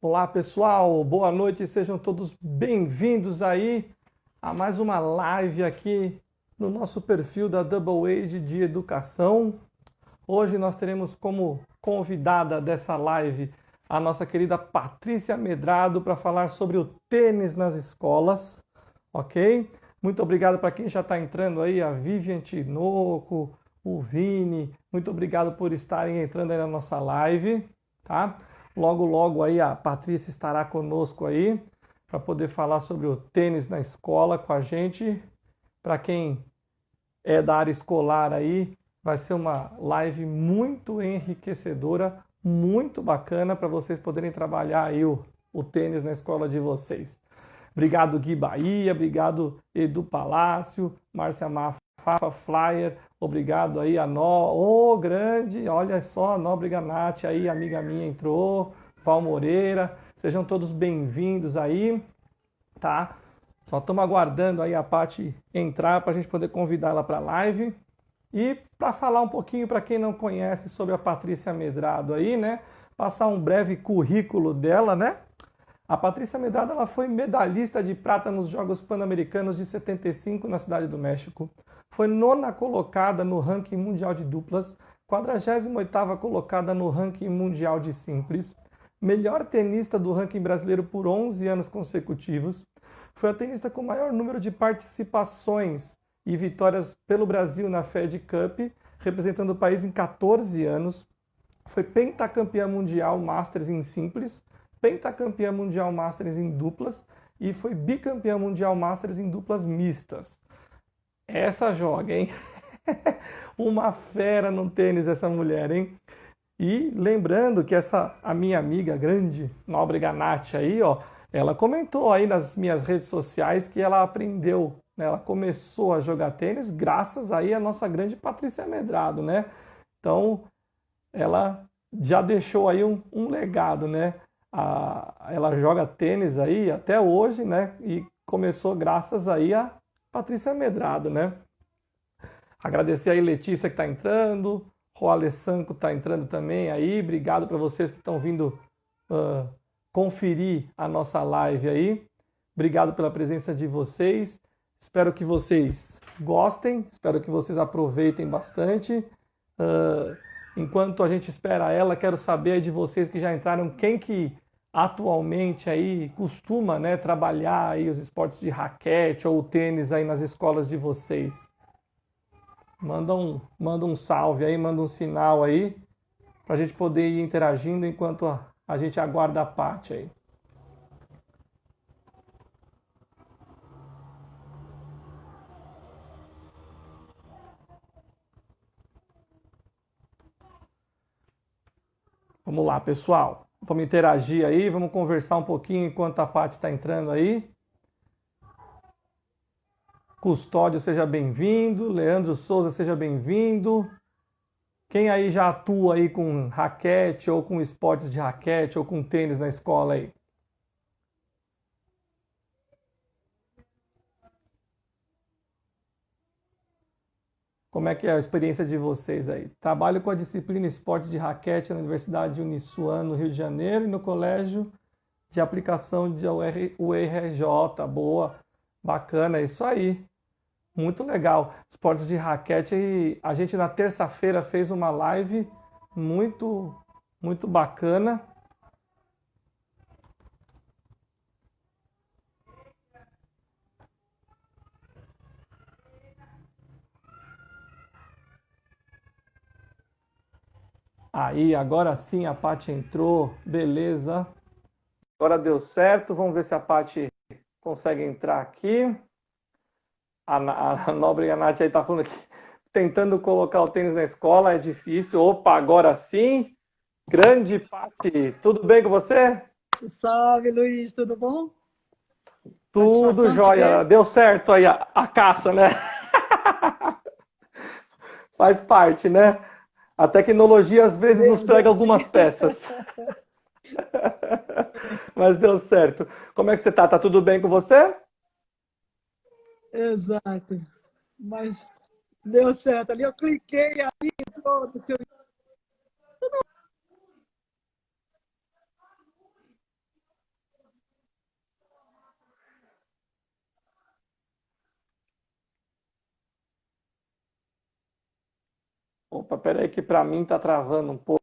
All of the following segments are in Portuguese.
Olá pessoal, boa noite, sejam todos bem-vindos aí a mais uma live aqui no nosso perfil da Double Age de Educação. Hoje nós teremos como convidada dessa live a nossa querida Patrícia Medrado para falar sobre o tênis nas escolas, ok? Muito obrigado para quem já está entrando aí, a Vivian Tinoco, o Vini, muito obrigado por estarem entrando aí na nossa live, tá? Logo, logo aí a Patrícia estará conosco aí para poder falar sobre o tênis na escola com a gente. Para quem é da área escolar aí, vai ser uma live muito enriquecedora, muito bacana para vocês poderem trabalhar aí o tênis na escola de vocês. Obrigado, Gui Bahia, obrigado, Edu Palácio, Márcia Mafafa Flyer, obrigado aí a Nó, ô grande, olha só, a Nóbrega Nath aí, amiga minha entrou, Val Moreira, sejam todos bem-vindos aí, tá? Só estamos aguardando aí a Paty entrar para a gente poder convidá-la para a live. E para falar um pouquinho para quem não conhece sobre a Patrícia Medrado aí, né? Passar um breve currículo dela, né? A Patrícia Medrado ela foi medalhista de prata nos Jogos Pan-Americanos de 75 na Cidade do México. Foi nona colocada no ranking mundial de duplas, 48ª colocada no ranking mundial de simples, melhor tenista do ranking brasileiro por 11 anos consecutivos. Foi a tenista com maior número de participações e vitórias pelo Brasil na Fed Cup, representando o país em 14 anos. Foi pentacampeã mundial Masters em simples, pentacampeã mundial Masters em duplas e foi bicampeã mundial Masters em duplas mistas. Essa joga, hein? Uma fera no tênis essa mulher, hein? E lembrando que a minha amiga grande, Nóbrega Nath aí, ó, ela comentou aí nas minhas redes sociais que ela aprendeu, né, ela começou a jogar tênis graças aí à nossa grande Patrícia Medrado, né? Então, ela já deixou aí um legado, né? Ela joga tênis aí até hoje, né? E começou graças aí a Patrícia Medrado, né? Agradecer aí Letícia que está entrando, Roale Sanco está entrando também aí. Obrigado para vocês que estão vindo conferir a nossa live aí. Obrigado pela presença de vocês. Espero que vocês gostem, espero que vocês aproveitem bastante. Enquanto a gente espera ela, quero saber aí de vocês que já entraram, quem que atualmente aí costuma, né, trabalhar aí os esportes de raquete ou o tênis aí nas escolas de vocês. Manda um salve aí, manda um sinal aí, para a gente poder ir interagindo enquanto a gente aguarda a Paty aí. Vamos lá, pessoal. Vamos interagir aí, vamos conversar um pouquinho enquanto a Paty está entrando aí. Custódio, seja bem-vindo. Leandro Souza, seja bem-vindo. Quem aí já atua aí com raquete ou com esportes de raquete ou com tênis na escola aí? Como é que é a experiência de vocês aí? Trabalho com a disciplina Esportes de Raquete na Universidade Uniswan, no Rio de Janeiro, e no Colégio de Aplicação de UERJ. Boa, bacana, é isso aí. Muito legal. Esportes de raquete, e a gente na terça-feira fez uma live muito, muito bacana. Aí, agora sim a Paty entrou, beleza. Agora deu certo, vamos ver se a Paty consegue entrar aqui. A Nóbrega Nath aí tá falando aqui, tentando colocar o tênis na escola, é difícil. Opa, agora sim. Grande Paty, tudo bem com você? Salve, Luiz, tudo bom? Tudo Satisfação te jóia. ver. Deu certo aí a caça, né? Faz parte, né? A tecnologia às vezes nos Deu prega sim. algumas peças. Mas deu certo. Como é que você tá? Tá tudo bem com você? Exato. Mas deu certo. Ali eu cliquei ali, entrou no seu. Opa, peraí que para mim tá travando um pouco.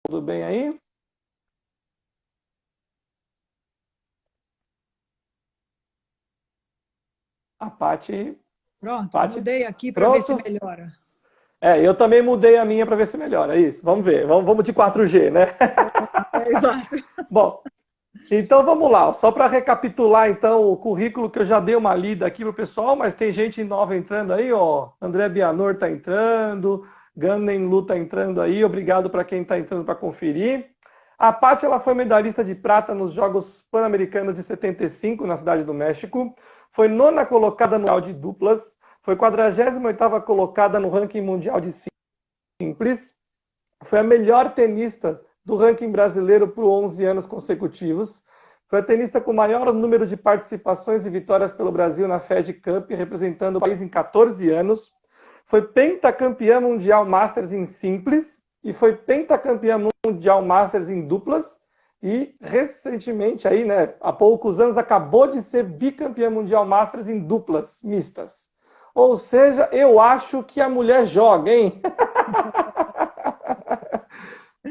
Tudo bem aí? A Paty, Pronto, Paty, mudei aqui para ver se pronto? melhora. Eu também mudei a minha para ver se melhora. É isso, vamos ver. Vamos de 4G, né? Exato. Bom, então vamos lá. Só para recapitular então o currículo que eu já dei uma lida aqui pro pessoal, mas tem gente nova entrando aí, ó. André Bianor tá entrando, Ganem Lu tá entrando aí. Obrigado para quem tá entrando para conferir. A Paty, ela foi medalhista de prata nos Jogos Pan-Americanos de 75 na Cidade do México. Foi nona colocada no mundial de duplas. Foi 48ª colocada no ranking mundial de simples. Foi a melhor tenista do ranking brasileiro por 11 anos consecutivos. Foi a tenista com o maior número de participações e vitórias pelo Brasil na Fed Cup, representando o país em 14 anos. Foi pentacampeã mundial Masters em simples e foi pentacampeã mundial Masters em duplas. E recentemente, aí, né, há poucos anos, acabou de ser bicampeã mundial Masters em duplas mistas. Ou seja, eu acho que a mulher joga, hein?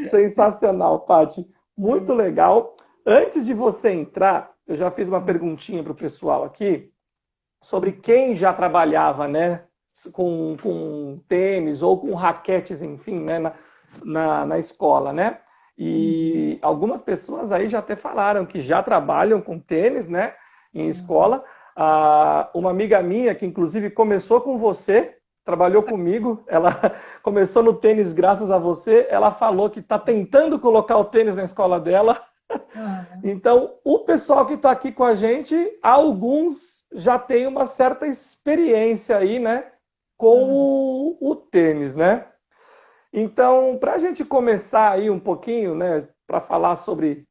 Sensacional, Paty. Muito legal. Antes de você entrar, eu já fiz uma perguntinha para o pessoal aqui sobre quem já trabalhava, né, com tênis ou com raquetes, enfim, né, na escola, né? E algumas pessoas aí já até falaram que já trabalham com tênis, né, em escola. Uma amiga minha, que inclusive começou com você, trabalhou comigo, ela começou no tênis graças a você, ela falou que está tentando colocar o tênis na escola dela. Então, o pessoal que está aqui com a gente, alguns já têm uma certa experiência aí, né, com o tênis, né? Então, para a gente começar aí um pouquinho, né, para falar sobre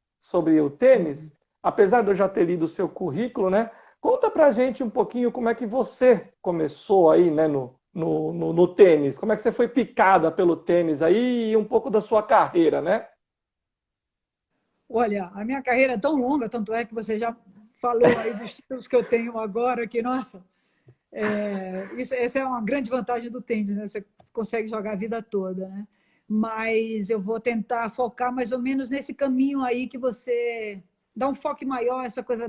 o tênis, apesar de eu já ter lido o seu currículo, né, conta para a gente um pouquinho como é que você começou aí, né, no tênis, como é que você foi picada pelo tênis aí e um pouco da sua carreira, né? Olha, a minha carreira é tão longa, tanto é que você já falou aí dos títulos que eu tenho agora, que, nossa, essa é uma grande vantagem do tênis, né? Você consegue jogar a vida toda, né? Mas eu vou tentar focar mais ou menos nesse caminho aí que você dá um foco maior, essa coisa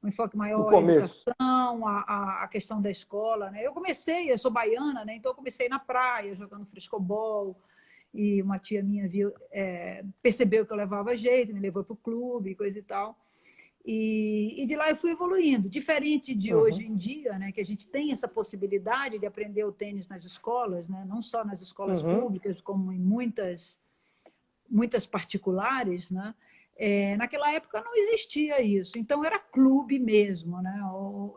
um enfoque No maior à começo. educação, a questão da escola, né? Eu sou baiana, né? Então eu comecei na praia, jogando frescobol, e uma tia minha percebeu que eu levava jeito, me levou para o clube, coisa e tal. E de lá eu fui evoluindo. Diferente de hoje em dia, né, que a gente tem essa possibilidade de aprender o tênis nas escolas, né, não só nas escolas públicas, como em muitas particulares, né? Naquela época não existia isso, então era clube mesmo, né?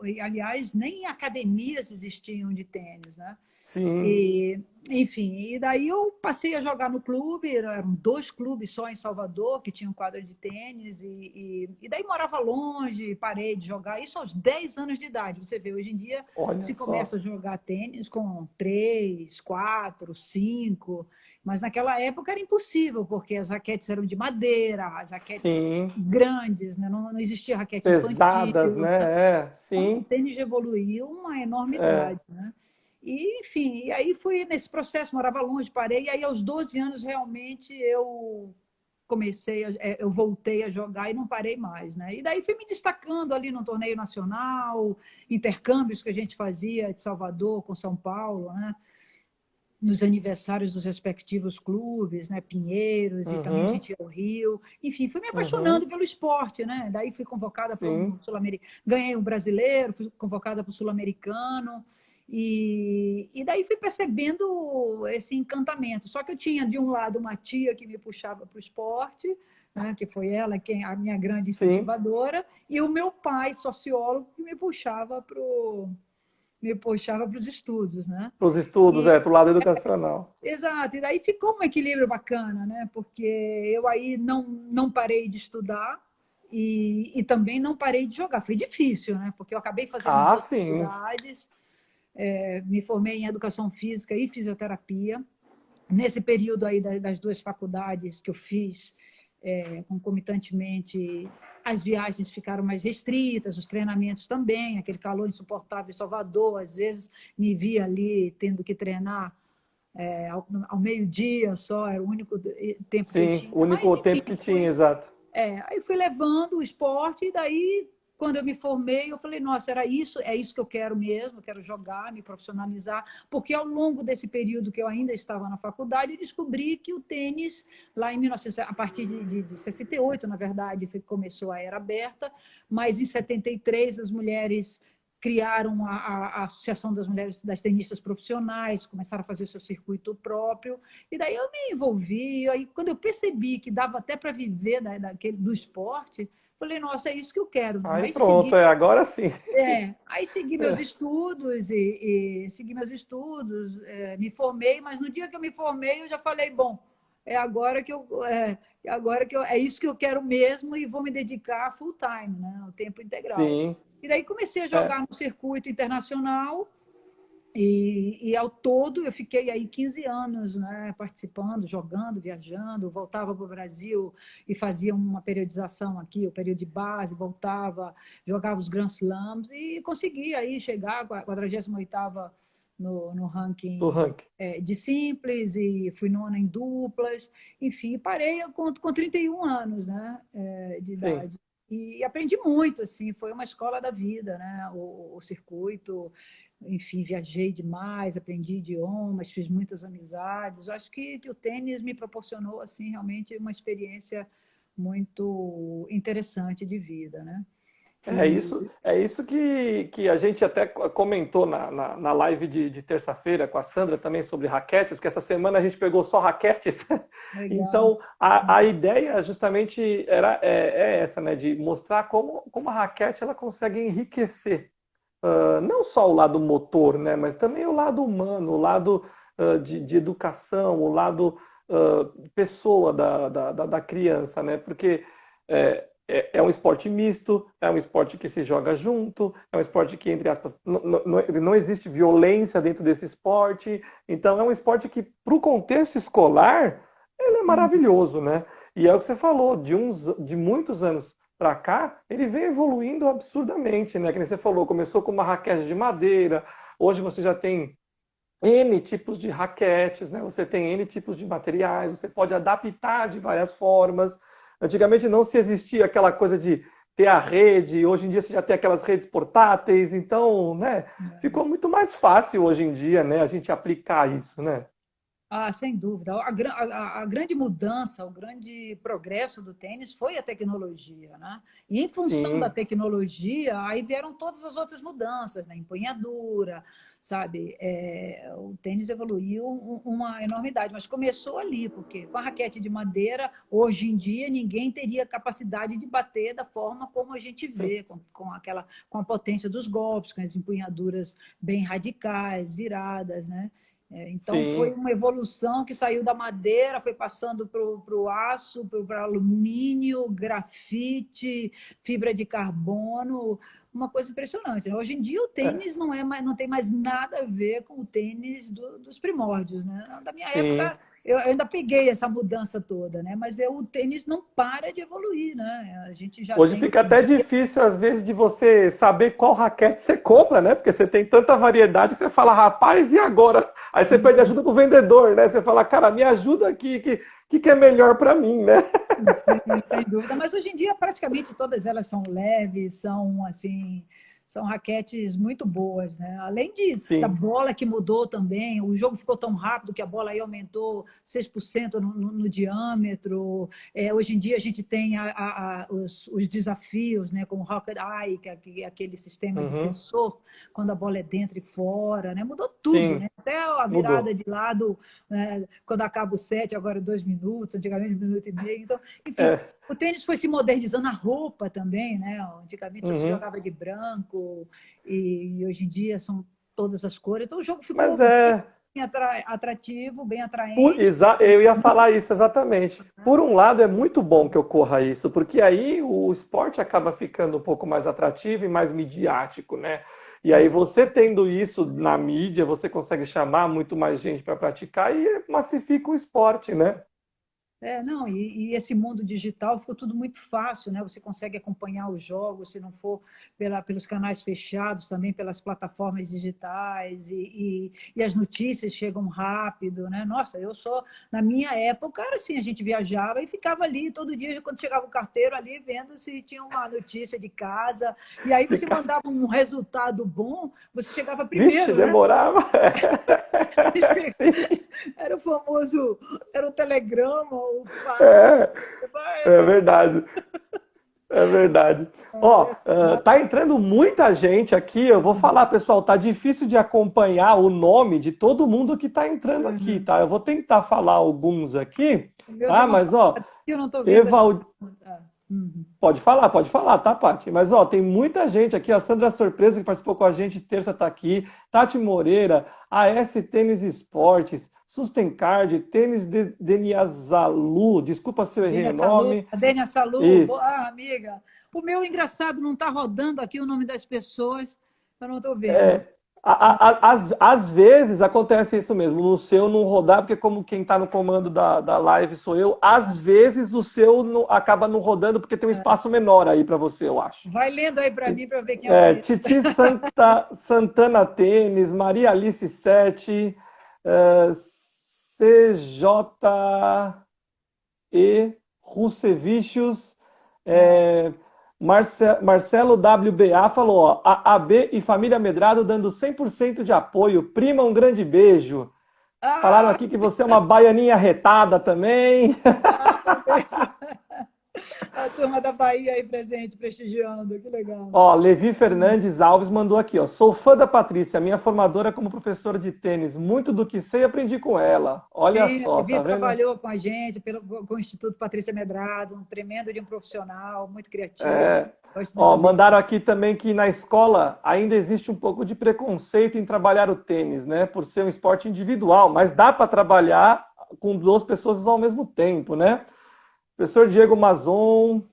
E, aliás, nem academias existiam de tênis, né? Sim. E, enfim, e daí eu passei a jogar no clube, eram 2 clubes só em Salvador que tinham quadra de tênis, e daí morava longe, parei de jogar, isso aos 10 anos de idade. Você vê, hoje em dia Olha se só. começa a jogar tênis com 3, 4, 5, mas naquela época era impossível, porque as raquetes eram de madeira, as raquetes Sim. grandes, né? Não existia raquete Pesadas, infantil. né? Então, o Sim. tênis evoluiu uma enormidade, né? E, enfim, e aí fui nesse processo, morava longe, parei, e aí aos 12 anos realmente eu voltei a jogar e não parei mais, né? E daí fui me destacando ali no torneio nacional, intercâmbios que a gente fazia de Salvador com São Paulo, né? Nos aniversários dos respectivos clubes, né? Pinheiros, e também a Uhum. gente ia ao Rio. Enfim, fui me Uhum. apaixonando pelo esporte, né? Daí fui convocada para Sim. um sul-americano, ganhei um brasileiro, fui convocada para o sul-americano, e daí fui percebendo esse encantamento. Só que eu tinha, de um lado, uma tia que me puxava para o esporte, né? Que foi ela a minha grande Sim. incentivadora, e o meu pai, sociólogo, que me puxava para os estudos, né? Para os estudos, E, para o lado educacional. exato, e daí ficou um equilíbrio bacana, né? Porque eu aí não parei de estudar e também não parei de jogar. Foi difícil, né? Porque eu acabei fazendo Ah, duas sim. faculdades, Me formei em Educação Física e Fisioterapia. Nesse período aí das duas faculdades que eu fiz, concomitantemente, as viagens ficaram mais restritas, os treinamentos também, aquele calor insuportável em Salvador, às vezes me via ali tendo que treinar ao meio-dia só, era o único tempo que eu Sim, tinha. o único Mas, enfim, tempo que tinha, exato. aí fui levando o esporte, e daí, quando eu me formei, eu falei, nossa, é isso que eu quero mesmo, eu quero jogar, me profissionalizar, porque ao longo desse período que eu ainda estava na faculdade, eu descobri que o tênis, lá em 1900, a partir de 68, na verdade, começou a era aberta, mas em 73 as mulheres criaram a Associação das Mulheres das Tenistas Profissionais, começaram a fazer o seu circuito próprio, e daí eu me envolvi, aí quando eu percebi que dava até para viver do esporte, falei, nossa, é isso que eu quero. Aí Aí pronto, segui, agora sim. aí segui meus estudos e segui meus estudos, me formei, mas no dia que eu me formei, eu já falei, bom, é isso que eu quero mesmo e vou me dedicar full time, né, o tempo integral. Sim. E daí comecei a É. jogar no circuito internacional e ao todo eu fiquei aí 15 anos, né, participando, jogando, viajando, voltava para o Brasil e fazia uma periodização aqui, o período de base, voltava, jogava os Grand Slams e consegui aí chegar à 48ª no Do ranking ranking. de simples e fui nona em duplas, enfim, parei com 31 anos, né, de Sim. idade. E aprendi muito, assim, foi uma escola da vida, né, o circuito. Enfim, viajei demais, aprendi idiomas, fiz muitas amizades. Eu acho que o tênis me proporcionou assim realmente uma experiência muito interessante de vida, né? E É isso que a gente até comentou na live de terça-feira com a Sandra também sobre raquetes, porque essa semana a gente pegou só raquetes. legal. Então, a ideia justamente é essa, né? De mostrar como a raquete ela consegue enriquecer não só o lado motor, né? Mas também o lado humano, o lado de educação, o lado pessoa da criança, né? Porque é um esporte misto, é um esporte que se joga junto, é um esporte que, entre aspas, não existe violência dentro desse esporte. Então, é um esporte que, para o contexto escolar, ele é maravilhoso, né? E é o que você falou, de muitos anos para cá, ele vem evoluindo absurdamente, né? Que nem você falou, começou com uma raquete de madeira, hoje você já tem N tipos de raquetes, né? Você tem N tipos de materiais, você pode adaptar de várias formas. Antigamente não se existia aquela coisa de ter a rede, hoje em dia você já tem aquelas redes portáteis, então, né? Ficou muito mais fácil hoje em dia, né? A gente aplicar isso, né? Sem dúvida. A grande mudança, o grande progresso do tênis foi a tecnologia, né? E em função da Sim, tecnologia, aí vieram todas as outras mudanças, né? Empunhadura, sabe? O tênis evoluiu uma enormidade, mas começou ali, porque com a raquete de madeira, hoje em dia, ninguém teria capacidade de bater da forma como a gente sim, vê, com a potência dos golpes, com as empunhaduras bem radicais, viradas, né? Então, foi sim. uma evolução que saiu da madeira, foi passando para o aço, para o alumínio, grafite, fibra de carbono, uma coisa impressionante, né? Hoje em dia, o É, tênis não tem mais nada a ver com o tênis dos primórdios, né? Da minha sim. época, eu ainda peguei essa mudança toda, né? Mas o tênis não para de evoluir, né? A gente já Hoje tem fica hoje em até dia. difícil, às vezes, de você saber qual raquete você compra, né? Porque você tem tanta variedade que você fala, rapaz, e agora? Aí você pede ajuda pro vendedor, né? Você fala, cara, me ajuda aqui, que é melhor para mim, né? Sim, sem dúvida. Mas hoje em dia praticamente todas elas são leves, são assim, são raquetes muito boas, né? Além da Sim. bola que mudou também, o jogo ficou tão rápido que a bola aí aumentou 6% no diâmetro. Hoje em dia a gente tem os desafios, né? Como o Rocket Eye, que é aquele sistema de Uhum. sensor, quando a bola é dentro e fora, né? Mudou tudo, Sim, né? Até a virada mudou. de lado, né? Quando acaba o set, agora 2 minutos, antigamente 1 minuto e meio. Então, enfim, É. o tênis foi se modernizando, a roupa também, né? Antigamente só se Uhum. jogava de branco e hoje em dia são todas as cores. Então o jogo ficou Mas é. bem atrativo, bem atraente. Eu ia falar isso exatamente. Por um lado, é muito bom que ocorra isso, porque aí o esporte acaba ficando um pouco mais atrativo e mais midiático, né? E aí você tendo isso na mídia, você consegue chamar muito mais gente para praticar e massifica o esporte, né? Não, e esse mundo digital ficou tudo muito fácil, né? Você consegue acompanhar os jogos, se não for pelos canais fechados, também pelas plataformas digitais, e as notícias chegam rápido, né? Nossa, na minha época, era assim, a gente viajava e ficava ali todo dia, quando chegava o carteiro ali, vendo se tinha uma notícia de casa, e aí você Fica... mandava um resultado bom, você chegava Vixe, primeiro, né? demorava. Era o famoso, era o telegrama, o fax. É, é verdade. É verdade. Ó, tá entrando muita gente aqui. Eu vou falar, pessoal, tá difícil de acompanhar o nome de todo mundo que tá entrando aqui, tá? Eu vou tentar falar alguns aqui, O meu deu tá? uma Mas, ó, parada que eu não estou vendo. Evald... Pode falar, tá, Paty? Mas, ó, tem muita gente aqui. A Sandra Surpresa, que participou com a gente terça, tá aqui. Tati Moreira, AS Tênis Esportes, Sustencard, Tênis Deniazalu, desculpa se eu errei o nome. A Dênia Salu, Isso. boa amiga. O meu engraçado não está rodando aqui o nome das pessoas, eu não estou vendo. Às vezes acontece isso mesmo, no seu não rodar, porque como quem está no comando da live sou eu, às vezes o seu acaba não rodando porque tem um espaço menor aí para você, eu acho. Vai lendo aí para mim para ver quem é o Titi Santana Tênis, Maria Alice Sete, CJE Rusevichus, Marcelo WBA falou, ó, a AB e Família Medrado dando 100% de apoio. Prima, um grande beijo. Falaram aqui que você é uma baianinha retada também. A turma da Bahia aí presente, prestigiando, que legal. Ó, Levi Fernandes Alves mandou aqui, ó. Sou fã da Patrícia, minha formadora como professora de tênis. Muito do que sei aprendi com ela. Olha só, Levi tá vendo? trabalhou com a gente, com o Instituto Patrícia Medrado, um tremendo de um profissional, muito criativo. Ó, mandaram aqui também que na escola ainda existe um pouco de preconceito em trabalhar o tênis, né? Por ser um esporte individual, mas dá para trabalhar com duas pessoas ao mesmo tempo, né? Professor Diego Mazon.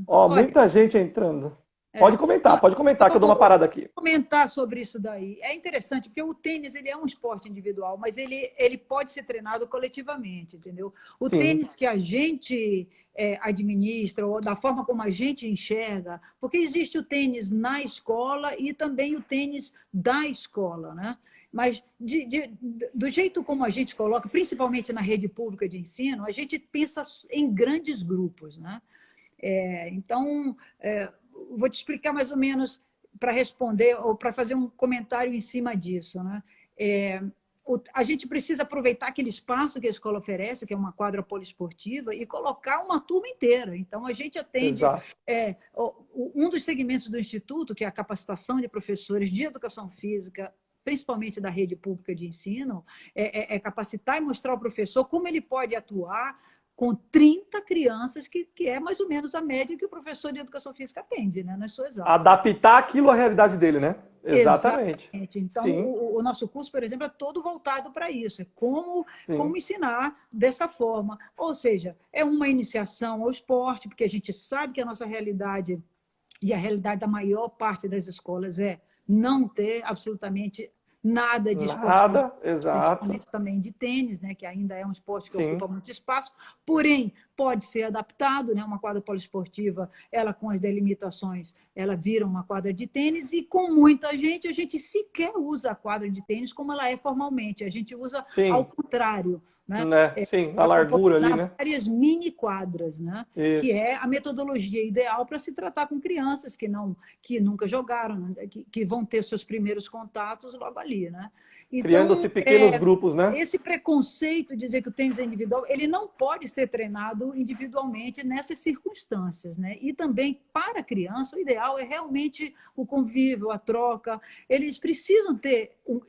Ó, muita gente entrando. Pode comentar que eu dou uma parada aqui. Comentar sobre isso daí. É interessante, porque o tênis ele é um esporte individual, mas ele pode ser treinado coletivamente, entendeu? O Sim. Tênis que a gente administra, ou da forma como a gente enxerga, porque existe o tênis na escola e também o tênis da escola, né? Mas do jeito como a gente coloca, principalmente na rede pública de ensino, a gente pensa em grandes grupos, né? Então, vou te explicar mais ou menos para responder ou para fazer um comentário em cima disso, né? A gente precisa aproveitar aquele espaço que a escola oferece, que é uma quadra poliesportiva, e colocar uma turma inteira. Então, a gente atende um dos segmentos do Instituto, que é a capacitação de professores de educação física, principalmente da rede pública de ensino, capacitar e mostrar ao professor como ele pode atuar com 30 crianças, que é mais ou menos a média que o professor de educação física atende, né, nas suas aulas. Adaptar aquilo à realidade dele, né? Exatamente. Então, o nosso curso, por exemplo, é todo voltado para isso. É como ensinar dessa forma. Ou seja, é uma iniciação ao esporte, porque a gente sabe que a nossa realidade, e a realidade da maior parte das escolas, é não ter absolutamente nada de esporte, principalmente também de tênis, né, que ainda é um esporte que ocupa muito espaço, porém pode ser adaptado, né, uma quadra poliesportiva, ela com as delimitações, ela vira uma quadra de tênis, e com muita gente, a gente sequer usa a quadra de tênis como ela é formalmente, a gente usa ao contrário, né? Sim, a largura ali, né? Várias mini quadras, né? Que é a metodologia ideal para se tratar com crianças que nunca jogaram, né? que vão ter seus primeiros contatos logo ali, né? Então, criando-se pequenos grupos, né? Esse preconceito de dizer que o tênis é individual, ele não pode ser treinado individualmente nessas circunstâncias, né? E também, para a criança, o ideal é realmente o convívio, a troca. Eles precisam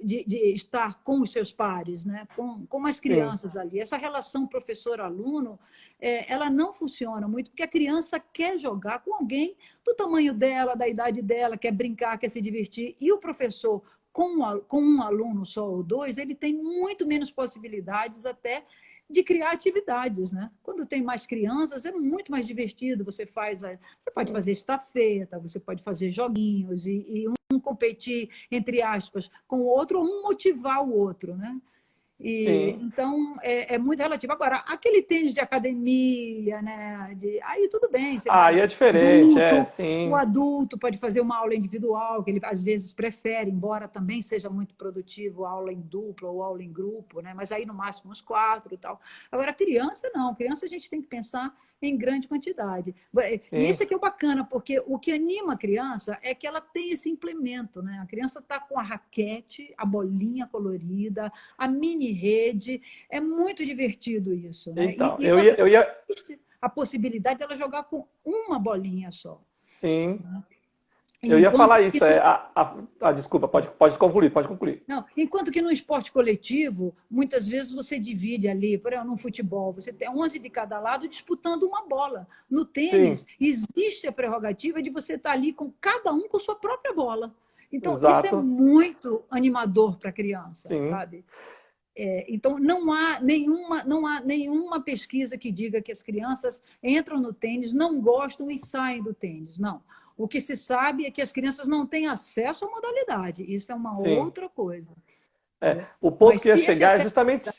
de estar com os seus pares, né? Com as crianças ali. Essa relação professor-aluno, ela não funciona muito, porque a criança quer jogar com alguém do tamanho dela, da idade dela, quer brincar, quer se divertir, e o professor, com um aluno só ou dois, ele tem muito menos possibilidades até de criar atividades, né? Quando tem mais crianças, é muito mais divertido. Você pode fazer estafeta, você pode fazer joguinhos e um competir, entre aspas, com o outro, ou um motivar o outro, né? Sim. Então, é muito relativo. Agora, aquele tênis de academia, né? Aí tudo bem, você Aí vai. é diferente, O sim. adulto pode fazer uma aula individual, que ele às vezes prefere, embora também seja muito produtivo, aula em dupla ou aula em grupo, né? Mas aí no máximo uns 4 e tal. Agora, criança, não. Criança a gente tem que pensar em grande quantidade. E Sim. esse aqui é o bacana, porque o que anima a criança é que ela tem esse implemento, né? A criança está com a raquete, a bolinha colorida, a mini rede. É muito divertido isso, né? Então, E outra, existe a possibilidade dela jogar com uma bolinha só. sim, Né? eu ia Enquanto falar que isso. Desculpa, pode concluir, pode concluir. Não, enquanto que no esporte coletivo, muitas vezes você divide ali, por exemplo, no futebol, você tem 11 de cada lado disputando uma bola. No Sim, tênis, existe a prerrogativa de você estar ali com cada um com sua própria bola. Então, isso é exato. muito animador para a criança, Sim, sabe? Então, não há nenhuma pesquisa que diga que as crianças entram no tênis, não gostam e saem do tênis. Não. O que se sabe é que as crianças não têm acesso à modalidade. Isso é uma sim. outra coisa. É, Entendeu? o ponto Mas que ia se esse chegar é acesso. justamente.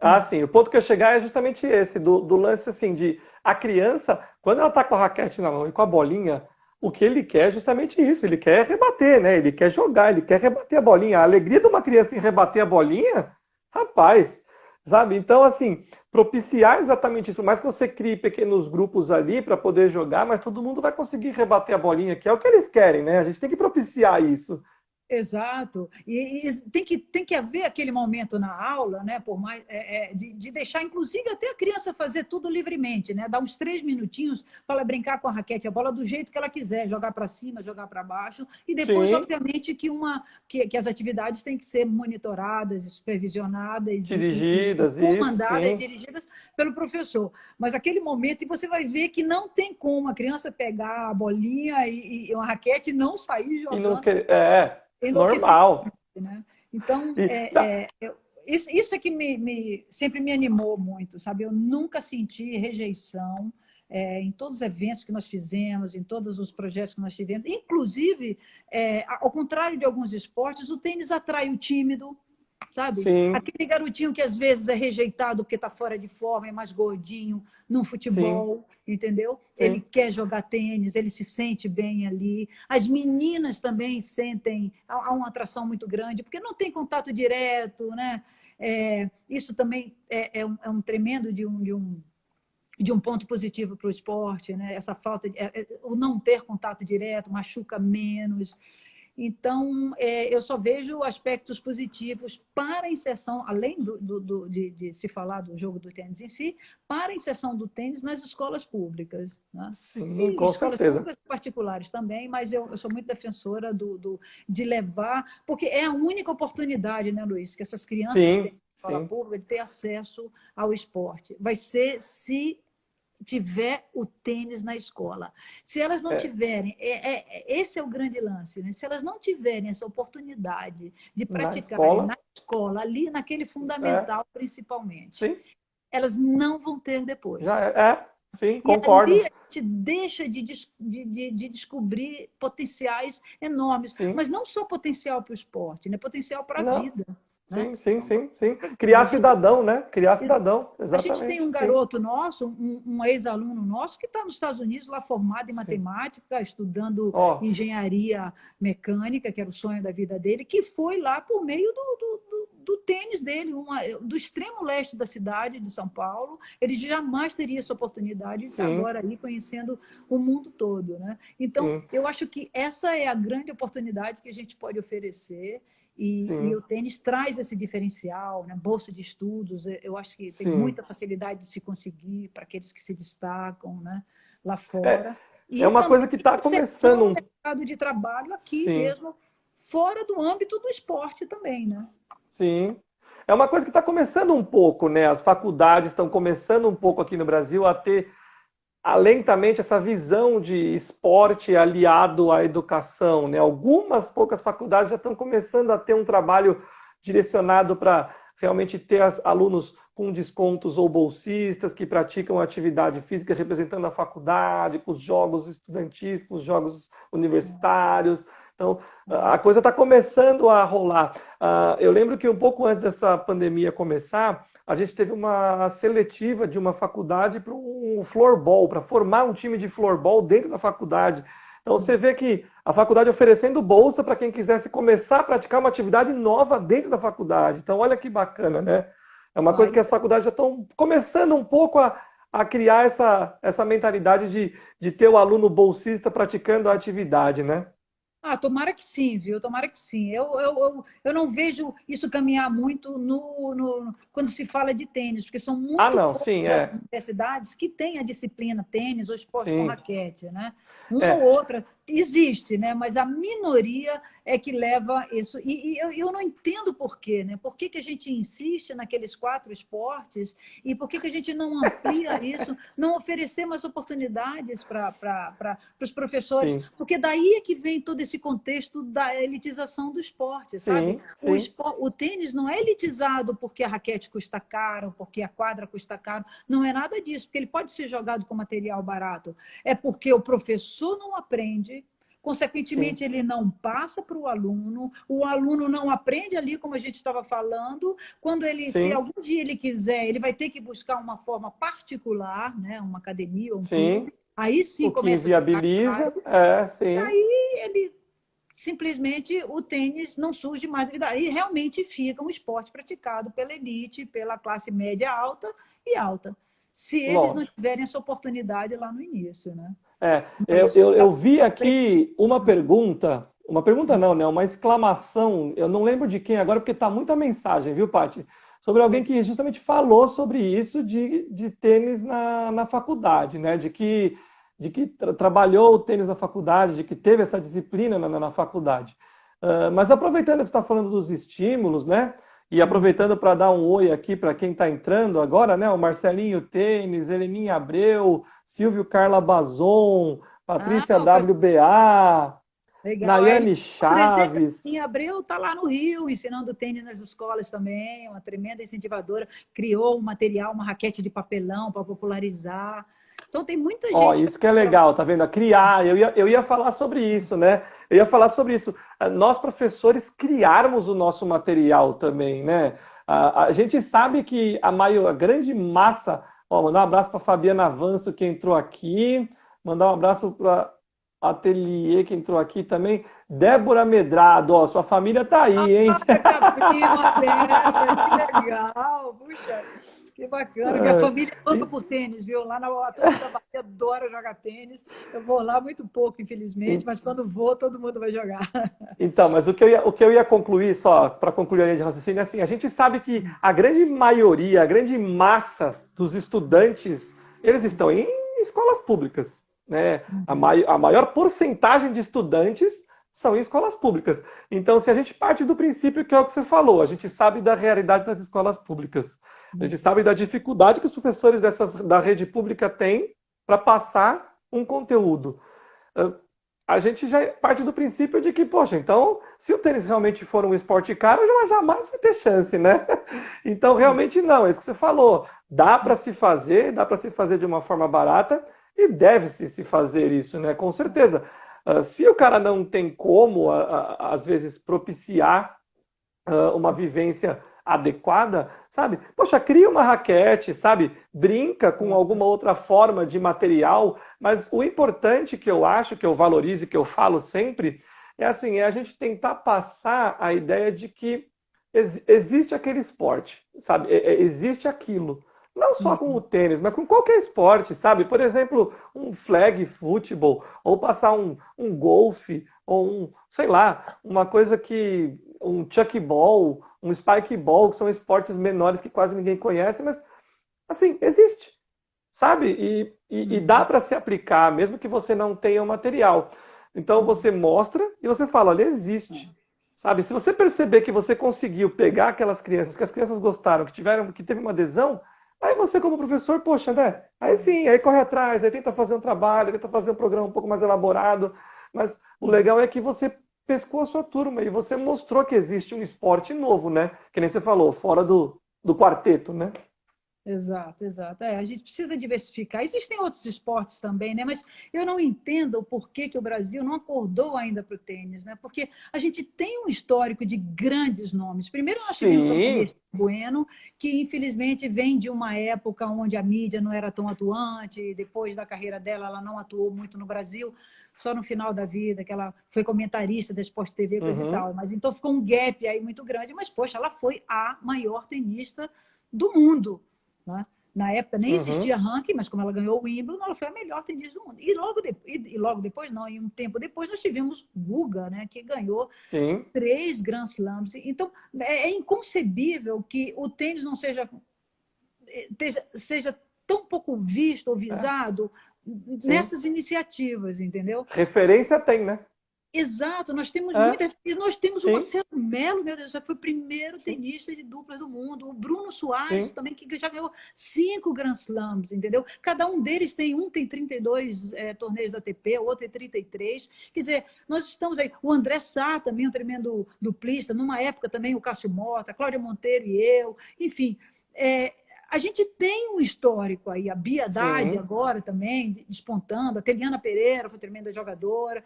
Ah, sim, o ponto que eu ia chegar é justamente esse, do lance assim, de a criança, quando ela tá com a raquete na mão e com a bolinha, o que ele quer é justamente isso, ele quer rebater, né? Ele quer jogar, ele quer rebater a bolinha. A alegria de uma criança em rebater a bolinha, rapaz, sabe? Então, assim, propiciar exatamente isso, por mais que você crie pequenos grupos ali para poder jogar, mas todo mundo vai conseguir rebater a bolinha, que é o que eles querem, né? A gente tem que propiciar isso. Exato. E tem que haver aquele momento na aula, né, por mais, de deixar, inclusive, até a criança fazer tudo livremente, né? Dar uns 3 minutinhos para ela brincar com a raquete, a bola do jeito que ela quiser, jogar para cima, jogar para baixo, e depois, Sim, obviamente, que as atividades têm que ser monitoradas e supervisionadas e dirigidas, isso, comandadas e sim. dirigidas pelo professor. Mas aquele momento, e você vai ver que não tem como a criança pegar a bolinha e uma raquete e não sair E não jogando quer. É, enlouquecidamente, normal. né? Então, E, tá, isso é que sempre me animou muito, sabe? Eu nunca senti rejeição em todos os eventos que nós fizemos, em todos os projetos que nós tivemos. Inclusive, ao contrário de alguns esportes, o tênis atrai o tímido, sabe? sim, Aquele garotinho que às vezes é rejeitado porque está fora de forma, é mais gordinho, no sim, futebol, entendeu? Ele sim, quer jogar tênis, ele se sente bem ali. As meninas também sentem, há uma atração muito grande, porque não tem contato direto, né? Isso também é um tremendo de um ponto positivo para o esporte, né? Essa falta, o não ter contato direto machuca menos. Então, eu só vejo aspectos positivos para a inserção, além de se falar do jogo do tênis em si, para a inserção do tênis nas escolas públicas. Né? sim, E com escolas certeza. públicas e particulares também, mas eu sou muito defensora de levar, porque é a única oportunidade, né, Luiz, que essas crianças têm Sim, na escola sim, pública de ter acesso ao esporte. Vai ser se tiver o tênis na escola. Se elas não é, tiverem, esse é o grande lance, né? Se elas não tiverem essa oportunidade de na praticarem escola, na escola, ali naquele é, fundamental principalmente, sim, elas não vão ter já depois. sim, E ali concordo, a gente deixa de descobrir potenciais enormes, sim, mas não só potencial para o esporte, né? Potencial para a não, vida. Né? sim, sim, sim, sim. A Criar gente cidadão, né? Criar cidadão, A gente tem exatamente, um sim, garoto nosso, um ex-aluno nosso, que está nos Estados Unidos, lá formado em sim. matemática, estudando Ó, engenharia mecânica, que era o sonho da vida dele, que foi lá por meio do tênis dele, do extremo leste da cidade de São Paulo. Ele jamais teria essa oportunidade de estar sim, agora aí conhecendo o mundo todo. Né? Então, sim, eu acho que essa é a grande oportunidade que a gente pode oferecer e sim, o tênis traz esse diferencial, né? Bolsa de estudos, eu acho que tem sim. muita facilidade de se conseguir para aqueles que se destacam, né? Lá É, fora. é E uma também coisa que está inserção começando no mercado de trabalho aqui sim, mesmo, fora do âmbito do esporte também, né? sim. É uma coisa que está começando um pouco, né? As faculdades estão começando um pouco aqui no Brasil a ter lentamente essa visão de esporte aliado à educação, né? Algumas poucas faculdades já estão começando a ter um trabalho direcionado para realmente ter alunos com descontos ou bolsistas que praticam atividade física representando a faculdade, com os jogos estudantis, com os jogos universitários. Então, a coisa está começando a rolar. Eu lembro que um pouco antes dessa pandemia começar, a gente teve uma seletiva de uma faculdade para um floorball, para formar um time de floorball dentro da faculdade. Então, você vê que a faculdade oferecendo bolsa para quem quisesse começar a praticar uma atividade nova dentro da faculdade. Então, olha que bacana, né? É uma coisa que as faculdades já estão começando um pouco a criar essa mentalidade de ter o aluno bolsista praticando a atividade, né? Tomara que sim, viu? Tomara que sim. Eu não vejo isso caminhar muito quando se fala de tênis, porque são muito Não, poucas sim, as universidades que têm a disciplina tênis ou esporte com sim, raquete, né? Uma ou outra existe, né? Mas a minoria é que leva isso. E eu não entendo por quê, né? Por que que a gente insiste naqueles 4 esportes e por que que a gente não amplia isso, não oferecer mais oportunidades para os professores? sim, Porque daí é que vem todo esse contexto da elitização do esporte, sabe? sim, sim, O tênis não é elitizado porque a raquete custa caro, porque a quadra custa caro, não é nada disso, porque ele pode ser jogado com material barato. É porque o professor não aprende, sim, consequentemente, ele não passa para o aluno não aprende ali, como a gente estava falando. Quando ele, se sim, algum dia ele quiser, ele vai ter que buscar uma forma particular, né? Uma academia, um sim. clube. Aí sim O que começa a ficar inviabiliza, caro. sim, Ele simplesmente o tênis não surge mais devido a e realmente fica um esporte praticado pela elite, pela classe média alta e alta. Se eles não lógico. tiverem essa oportunidade lá no início, né? Eu, Mas eu, eu vi aqui uma pergunta não, né? Uma exclamação, eu não lembro de quem agora, porque tá muita mensagem, viu, Paty? Sobre alguém que justamente falou sobre isso de tênis na faculdade, né? De que trabalhou o tênis na faculdade, de que teve essa disciplina na faculdade. Mas aproveitando que você está falando dos estímulos, né? E aproveitando para dar um oi aqui para quem está entrando agora, né? O Marcelinho Tênis, Heleninha Abreu, Silvio Carla Bazon, Patrícia O pessoal, WBA, legal. Nayane Por exemplo, Chaves. em Abreu está lá no Rio, ensinando tênis nas escolas também, uma tremenda incentivadora, criou um material, uma raquete de papelão para popularizar. Então tem muita Ó, gente isso que é fazendo trabalho. legal, tá vendo? A criar, eu ia falar sobre isso, né? Eu ia falar sobre isso. Nós, professores, criarmos o nosso material também, né? A gente sabe que a grande massa. Ó, mandar um abraço para Fabiana Avanço, que entrou aqui. Mandar um abraço para Ateliê, que entrou aqui também. Débora Medrado, ó, sua família tá aí, hein? Olha que a prima Débora, que legal, puxa, que bacana. Minha família é louca por tênis, viu? Lá na turma da Bahia adora jogar tênis. Eu vou lá muito pouco, infelizmente, mas quando vou, todo mundo vai jogar. Então, mas o que eu ia concluir, só para concluir a linha de raciocínio, é assim, a gente sabe que a grande maioria, a grande massa dos estudantes, eles estão em escolas públicas, né? A maior porcentagem de estudantes são em escolas públicas. Então, se a gente parte do princípio que é o que você falou, a gente sabe da realidade das escolas públicas, a gente sabe da dificuldade que os professores da rede pública têm para passar um conteúdo. A gente já parte do princípio de que, poxa, então, se o tênis realmente for um esporte caro, jamais vai ter chance, né? Então, realmente não, é isso que você falou. Dá para se fazer de uma forma barata e deve-se se fazer isso, né? Com certeza. Se o cara não tem como, às vezes, propiciar uma vivência adequada, sabe? Poxa, cria uma raquete, sabe? Brinca com alguma outra forma de material, mas o importante que eu acho, que eu valorizo, que eu falo sempre, é assim, é a gente tentar passar a ideia de que existe aquele esporte, sabe? Existe aquilo. Não só com o tênis, mas com qualquer esporte, sabe? Por exemplo, um flag futebol, ou passar um golfe, ou sei lá, uma coisa que um chuck ball, um spike ball, que são esportes menores que quase ninguém conhece, mas assim, existe, sabe? E dá para se aplicar, mesmo que você não tenha o material. Então você mostra e você fala, olha, existe. Sabe? Se você perceber que você conseguiu pegar aquelas crianças, que as crianças gostaram, que teve uma adesão, aí você como professor, poxa, né? Aí sim, aí corre atrás, aí tenta fazer um trabalho, tenta fazer um programa um pouco mais elaborado, mas o legal é que você pescou a sua turma e você mostrou que existe um esporte novo, né? Que nem você falou, fora do quarteto, né? Exato, exato. A gente precisa diversificar. Existem outros esportes também, né? Mas eu não entendo o porquê que o Brasil não acordou ainda para o tênis, né? Porque a gente tem um histórico de grandes nomes. Primeiro nós tivemos a Sim. Vanessa Bueno, que infelizmente vem de uma época onde a mídia não era tão atuante. Depois da carreira dela, ela não atuou muito no Brasil, só no final da vida, que ela foi comentarista da Sport TV, coisa e Uhum. tal. Mas então ficou um gap aí muito grande. Mas, poxa, ela foi a maior tenista do mundo. Né? Na época nem Uhum. existia ranking, mas como ela ganhou o Wimbledon, ela foi a melhor tenista do mundo. E logo depois, não, e um tempo depois, nós tivemos Guga, né, que ganhou Sim. 3 Grand Slams. Então, é inconcebível que o tênis não seja tão pouco visto ou É, visado sim. nessas iniciativas, entendeu? Referência tem, né? Exato, nós temos É, muita. E nós temos o sim, Marcelo Melo, meu Deus, que foi o primeiro sim, tenista de duplas do mundo. O Bruno Soares sim. também, que já ganhou 5 Grand Slams, entendeu? Cada um deles tem 32 torneios ATP, o outro tem 33. Quer dizer, nós estamos aí. O André Sá também, um tremendo duplista. Numa época também o Cássio Mota, a Cláudia Monteiro e eu. Enfim, é, a gente tem um histórico aí. A Bia Haddad Sim. agora também, despontando. A Teliana Pereira foi tremenda jogadora.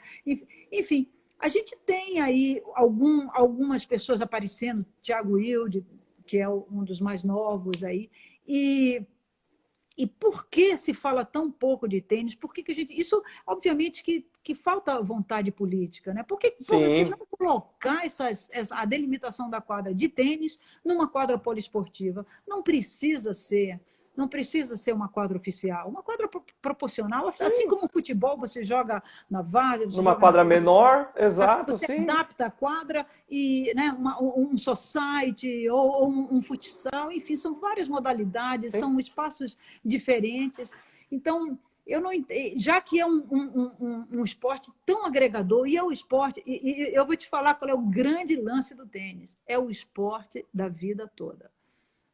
Enfim, a gente tem aí algumas pessoas aparecendo, Thiago Wilde, que é um dos mais novos aí, e, e por que se fala tão pouco de tênis? Por que a gente. Isso, obviamente, que falta vontade política, né? Por que Sim. não colocar a delimitação da quadra de tênis numa quadra poliesportiva? Não precisa ser uma quadra oficial, uma quadra proporcional, assim Sim. como o futebol, você joga na várzea, você Numa joga na quadra grama, menor, exato, você sim. adapta a quadra e, né, um society ou um futsal, enfim, são várias modalidades, Sim. são espaços diferentes. Então, eu não já que é um esporte tão agregador, e é o esporte, e eu vou te falar qual é o grande lance do tênis, é o esporte da vida toda.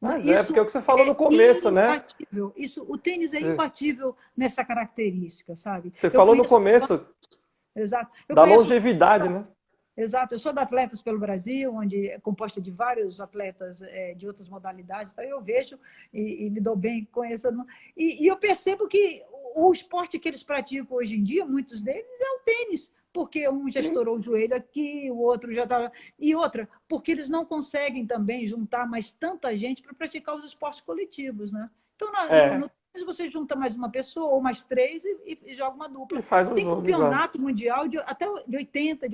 Mas é, porque Isso é o que você falou é no começo, né? imbatível. O tênis é Você imbatível nessa característica, sabe? você Eu falou no conheço, começo exato, eu da conheço. longevidade, né? Exato, eu sou da Atletas pelo Brasil, onde é composta de vários atletas de outras modalidades, então eu vejo e me dou bem com isso. E eu percebo que o esporte que eles praticam hoje em dia, muitos deles, é o tênis, porque um já Sim. estourou o joelho aqui, o outro já estava. E outra, porque eles não conseguem também juntar mais tanta gente para praticar os esportes coletivos, né? Então, no É. tênis você junta mais uma pessoa ou mais três e joga uma E dupla. faz o Tem jogo, exato. campeonato mundial até de 80,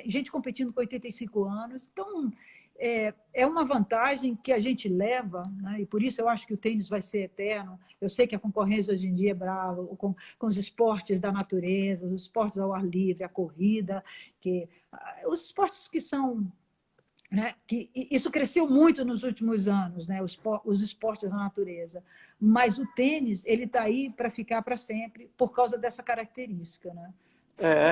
gente competindo com 85 anos. Então, é uma vantagem que a gente leva, né? E por isso eu acho que o tênis vai ser eterno. Eu sei que a concorrência hoje em dia é brava, com os esportes da natureza, os esportes ao ar livre, a corrida, os esportes que são, né, que isso cresceu muito nos últimos anos, né, os esportes da natureza, mas o tênis ele está aí para ficar para sempre por causa dessa característica, né?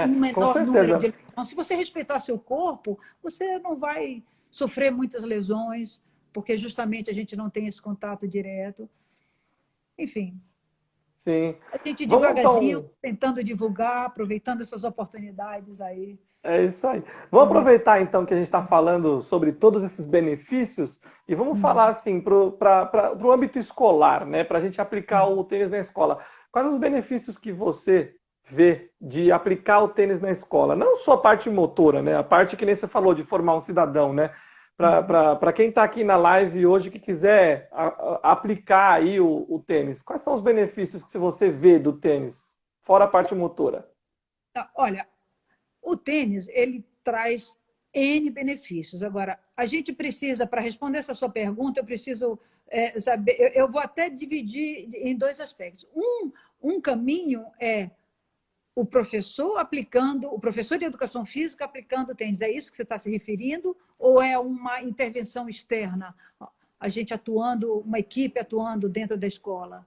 Um Com menor número de certeza. lesões. Se você respeitar seu corpo, você não vai sofrer muitas lesões, porque justamente a gente não tem esse contato direto. Enfim, Sim. a gente Vamos devagarzinho então. tentando divulgar, aproveitando essas oportunidades aí. É isso aí. Vamos Nesse... aproveitar então que a gente está falando sobre todos esses benefícios e vamos falar assim para o âmbito escolar, né? Para a gente aplicar o tênis na escola. Quais os benefícios que você vê de aplicar o tênis na escola? Não só a parte motora, né? A parte que nem você falou de formar um cidadão, né? Para quem está aqui na live hoje que quiser aplicar aí o tênis, quais são os benefícios que você vê do tênis, fora a parte motora? Olha, o tênis, ele traz N benefícios. Agora, a gente precisa, para responder essa sua pergunta, eu preciso saber, eu vou até dividir em dois aspectos. Um caminho é o professor de educação física aplicando o tênis. É isso que você está se referindo? Ou é uma intervenção externa? A gente atuando, uma equipe atuando dentro da escola?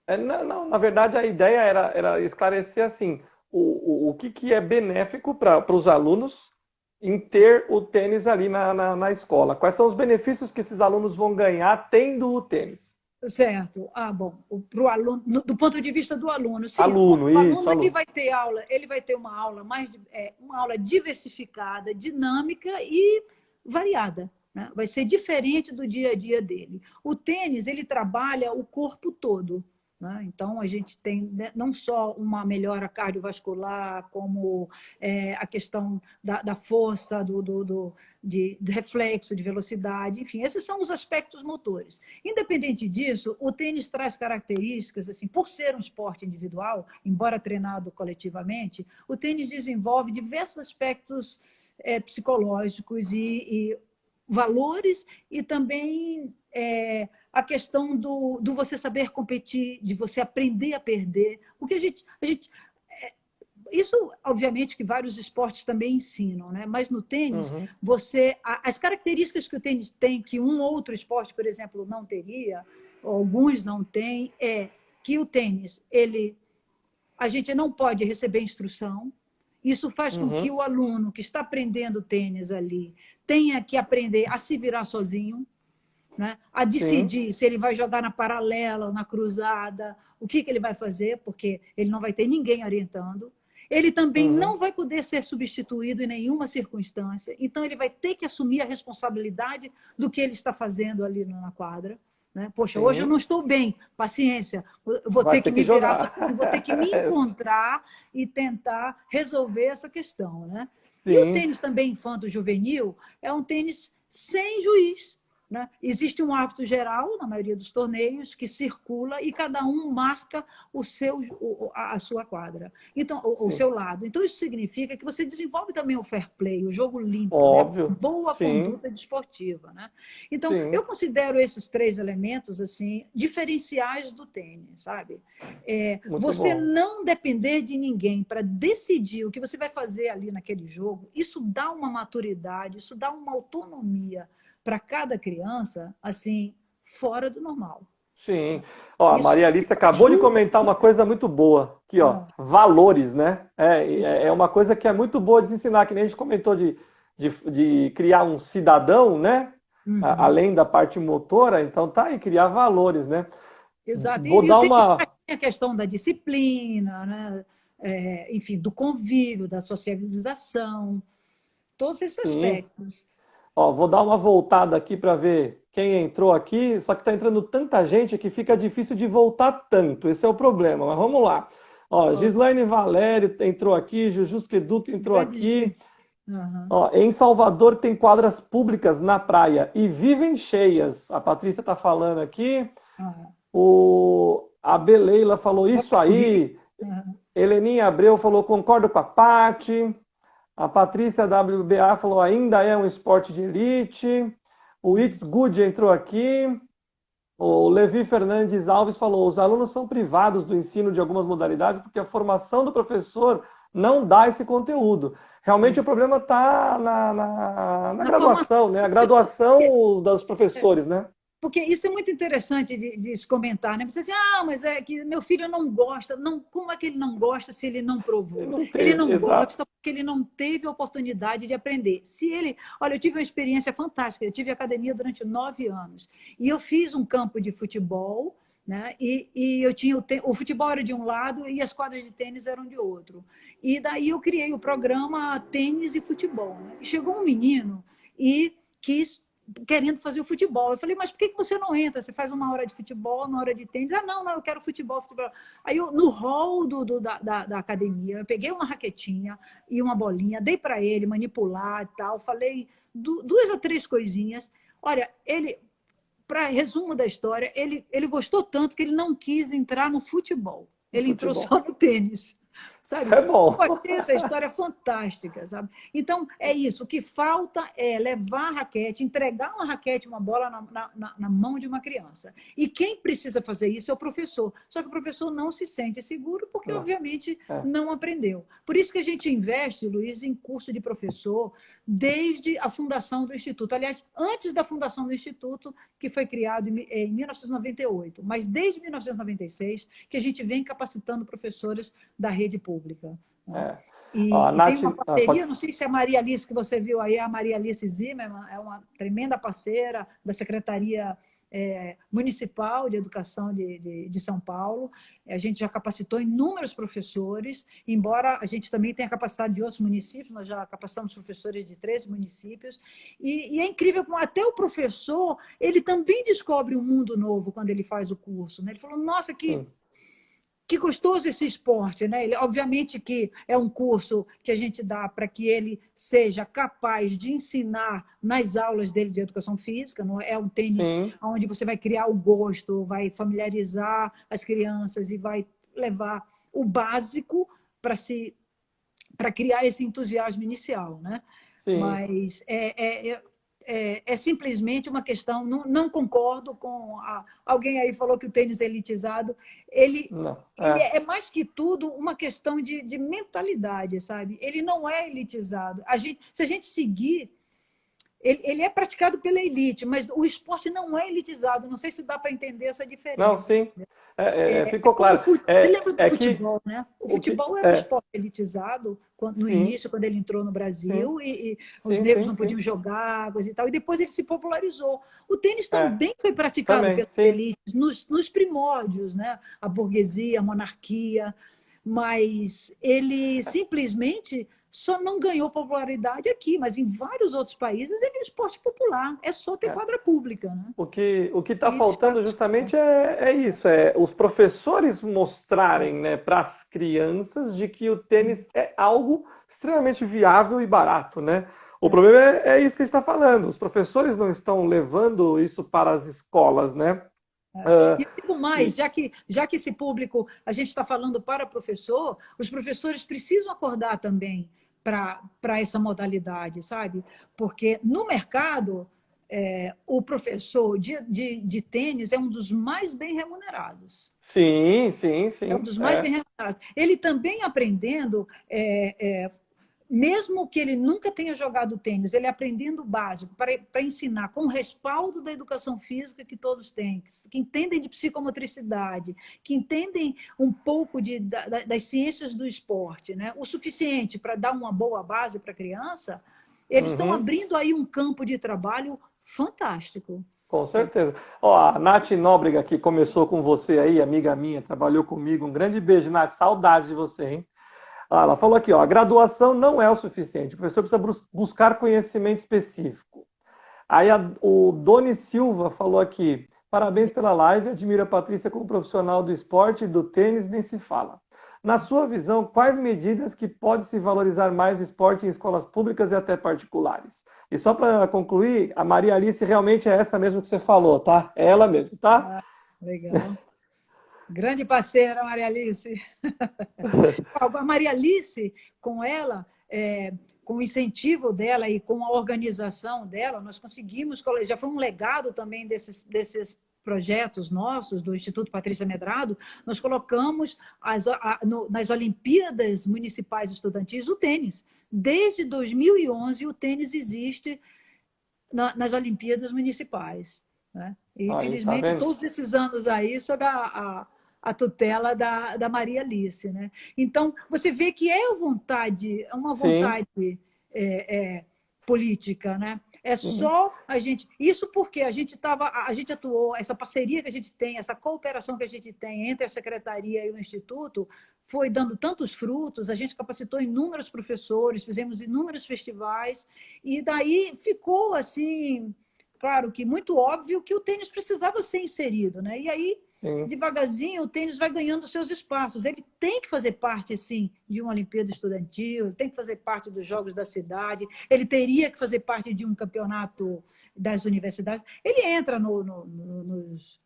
Não, não, na verdade, a ideia era esclarecer assim, o que é benéfico para os alunos em ter o tênis ali na escola. Quais são os benefícios que esses alunos vão ganhar tendo o tênis? Certo. Ah, bom, pro aluno, do ponto de vista do aluno, sim, Aluno, o aluno isso, ele aluno. vai ter aula, ele vai ter uma aula uma aula diversificada, dinâmica e variada, né? Vai ser diferente do dia a dia dele. O tênis, ele trabalha o corpo todo, né? Então, a gente tem, né, não só uma melhora cardiovascular, como a questão da força, de reflexo, de velocidade, enfim, esses são os aspectos motores. Independente disso, o tênis traz características, assim, por ser um esporte individual, embora treinado coletivamente, o tênis desenvolve diversos aspectos psicológicos e valores e também a questão do você saber competir, de você aprender a perder. O que a gente isso, obviamente, que vários esportes também ensinam, né? Mas no tênis, Uhum, as características que o tênis tem, que um outro esporte, por exemplo, não teria, ou alguns não têm, é que o tênis, a gente não pode receber instrução. Isso faz com que uhum, o aluno que está aprendendo tênis ali tenha que aprender a se virar sozinho, né? A sim, decidir se ele vai jogar na paralela ou na cruzada, o que ele vai fazer, porque ele não vai ter ninguém orientando. Ele também uhum, não vai poder ser substituído em nenhuma circunstância, então ele vai ter que assumir a responsabilidade do que ele está fazendo ali na quadra. Né? Poxa, hoje eu sim. não estou bem, paciência, eu vou Vai ter que ter que me virar jogar. sozinho, vou ter que me encontrar e tentar resolver essa questão. Né? E o Sim. tênis também infanto-juvenil é um tênis sem juiz. Né? Existe um árbitro geral, na maioria dos torneios, que circula e cada um marca a sua quadra, então, o Sim. seu lado. Então, isso significa que você desenvolve também o fair play, o jogo limpo, né? Óbvio. Boa Sim, conduta desportiva. Né? Então, eu sim. considero esses três elementos assim diferenciais do tênis, sabe? Muito Você bom. não depender de ninguém para decidir o que você vai fazer ali naquele jogo, isso dá uma maturidade, isso dá uma autonomia para cada criança, assim, fora do normal. Sim. Ó, a Isso, Maria Alice isso acabou de ajuda. comentar uma coisa muito boa. Aqui, ó. Ah, Valores, né? É isso. uma coisa que é muito boa de se ensinar, que nem a gente comentou de criar um cidadão, né? Uhum. Além da parte motora, então tá aí, criar valores, né? Exato. Vou E o dar tênis uma. tem a questão da disciplina, né? Enfim, do convívio, da socialização, todos esses Sim. aspectos. Ó, vou dar uma voltada aqui para ver quem entrou aqui, só que está entrando tanta gente que fica difícil de voltar tanto. Esse é o problema, mas vamos lá. Ó, Oh, Gislaine Valério entrou aqui, Jujusque Dutra entrou grande aqui. G. Uhum. Ó, em Salvador tem quadras públicas na praia e vivem cheias. A Patrícia está falando aqui. Uhum. A Beleila falou isso No Rio. aí. Uhum. Heleninha Abreu falou concordo com a Paty. A Patrícia WBA falou ainda é um esporte de elite. O It's Good entrou aqui. O Levi Fernandes Alves falou: os alunos são privados do ensino de algumas modalidades porque a formação do professor não dá esse conteúdo. Realmente o problema está na Na formação. graduação, né? A graduação dos professores, né? Porque isso é muito interessante de se comentar, né? Você diz assim, mas é que meu filho não gosta. Não, como é que ele não gosta se ele não provou? Não Ele teve, não exato. gosta porque ele não teve a oportunidade de aprender. Se ele, olha, eu tive uma experiência fantástica. Eu tive academia durante 9 anos e eu fiz um campo de futebol, né? E eu tinha o futebol era de um lado e as quadras de tênis eram de outro. E daí eu criei o programa tênis e futebol. Né? E chegou um menino e quis querendo fazer o futebol. Eu falei, mas por que você não entra? Você faz uma hora de futebol, uma hora de tênis. Ah, não, eu quero futebol, futebol. Aí eu, no hall da academia, eu peguei uma raquetinha e uma bolinha, dei para ele manipular e tal, falei 2 a 3 coisinhas. Olha, ele, para resumo da história, ele gostou tanto que ele não quis entrar no futebol. No Ele entrou futebol. só no tênis. Isso Sabe? é bom. Eu achei essa história fantástica, sabe? Então, é isso. O que falta é levar a raquete, entregar uma raquete, uma bola na mão de uma criança. E quem precisa fazer isso é o professor. Só que o professor não se sente seguro porque, Não. obviamente, É. não aprendeu. Por isso que a gente investe, Luiz, em curso de professor desde a fundação do Instituto. Aliás, antes da fundação do Instituto, que foi criado em 1998. Mas desde 1996 que a gente vem capacitando professores da rede pública. Né? É. Ó, a E tem Nath, uma pode. parceria, não sei se é a Maria Alice que você viu aí, a Maria Alice Zimmermann é uma tremenda parceira da Secretaria municipal de educação de São Paulo. A gente já capacitou inúmeros professores, embora a gente também tenha capacidade de outros municípios, nós já capacitamos professores de 13 municípios, e é incrível como até o professor, ele também descobre um mundo novo quando ele faz o curso, né? Ele falou, nossa, que gostoso esse esporte, né? Ele, obviamente que é um curso que a gente dá para que ele seja capaz de ensinar nas aulas dele de educação física, não é um tênis Sim. onde você vai criar o gosto, vai familiarizar as crianças e vai levar o básico para criar esse entusiasmo inicial, né? Sim. Mas é simplesmente uma questão, não concordo com alguém aí falou que o tênis é elitizado, ele Não. é mais que tudo uma questão de mentalidade, sabe? Ele não é elitizado. Se a gente seguir, ele é praticado pela elite, mas o esporte não é elitizado. Não sei se dá para entender essa Não, diferença. sim. Ficou Como claro. você lembra do Que futebol, né? O o que futebol era um esporte elitizado no sim, início, quando ele entrou no sim, Brasil, e os sim, negros sim, não sim. podiam jogar, coisa e tal, e depois ele se popularizou. O tênis É, também foi praticado também, pelas sim. elites, nos primórdios, né? A burguesia, a monarquia, mas ele simplesmente só não ganhou popularidade aqui, mas em vários outros países ele é um esporte popular, é só ter É. quadra pública, né? O que está E faltando status justamente quo. é isso, é os professores mostrarem, né, para as crianças de que o tênis é algo extremamente viável e barato, né? O problema é isso que a gente está falando. Os professores não estão levando isso para as escolas, né? E eu digo mais, E, já que esse público, a gente está falando para professor, os professores precisam acordar também para essa modalidade, sabe? Porque no mercado, o professor de tênis é um dos mais bem remunerados. sim, sim, É um sim. dos mais bem remunerados. Ele também aprendendo, mesmo que ele nunca tenha jogado tênis, ele aprendendo o básico para ensinar com o respaldo da educação física que todos têm, que entendem de psicomotricidade, que entendem um pouco das ciências do esporte, né? O suficiente para dar uma boa base para a criança, eles estão Uhum. abrindo aí um campo de trabalho fantástico. Com certeza. Ó, a Nath Nóbrega, que começou com você aí, amiga minha, trabalhou comigo. Um grande beijo, Nath. Saudade de você, hein? Ah, ela falou aqui, ó, a graduação não é o suficiente. O professor precisa buscar conhecimento específico. Aí o Doni Silva falou aqui, parabéns pela live, admiro a Patrícia como profissional do esporte e do tênis, nem se fala. Na sua visão, quais medidas que pode se valorizar mais o esporte em escolas públicas e até particulares? E só para concluir, a Maria Alice realmente é essa mesmo que você falou, tá? É ela mesmo, tá? Legal. Grande parceira, Maria Alice. A Maria Alice, com ela, com o incentivo dela e com a organização dela, nós conseguimos, já foi um legado também desses projetos nossos, do Instituto Patrícia Medrado, nós colocamos nas Olimpíadas Municipais Estudantis o tênis. Desde 2011, o tênis existe nas Olimpíadas Municipais, né? E, Aí, tá infelizmente, vendo? todos esses anos aí, sob a tutela da Maria Alice, né? Então, você vê que é uma Sim, vontade política, né? É sim, só a gente. Isso porque a gente atuou, essa parceria que a gente tem, essa cooperação que a gente tem entre a Secretaria e o Instituto, foi dando tantos frutos, a gente capacitou inúmeros professores, fizemos inúmeros festivais, e daí ficou assim, claro que muito óbvio que o tênis precisava ser inserido, né? E aí sim. devagarzinho, o tênis vai ganhando seus espaços. Ele tem que fazer parte, sim, de uma Olimpíada Estudantil, ele tem que fazer parte dos Jogos da Cidade, ele teria que fazer parte de um campeonato das universidades. Ele entra nos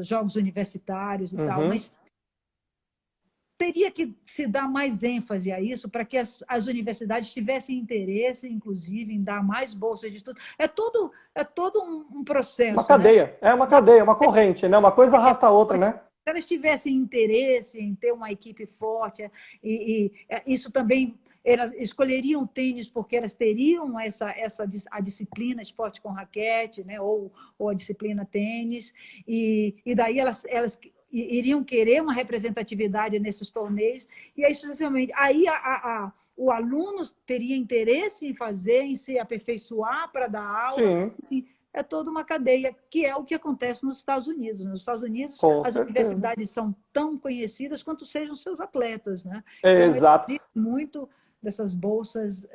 Jogos Universitários e tal, Uhum. mas teria que se dar mais ênfase a isso para que as universidades tivessem interesse, inclusive, em dar mais bolsas de estudo. É todo um processo, né? Uma cadeia, uma corrente, né? Uma coisa arrasta a outra, né? Se elas tivessem interesse em ter uma equipe forte, isso também, elas escolheriam tênis porque elas teriam a disciplina esporte com raquete, né? ou a disciplina tênis, e daí elas iriam querer uma representatividade nesses torneios, e aí, sucessivamente, aí o aluno teria interesse em fazer, em se aperfeiçoar para dar aula, Sim. enfim, é toda uma cadeia, que é o que acontece nos Estados Unidos. Nos Estados Unidos, Com as certeza. universidades são tão conhecidas quanto sejam seus atletas, né? Então, eu Exato. acredito muito dessas bolsas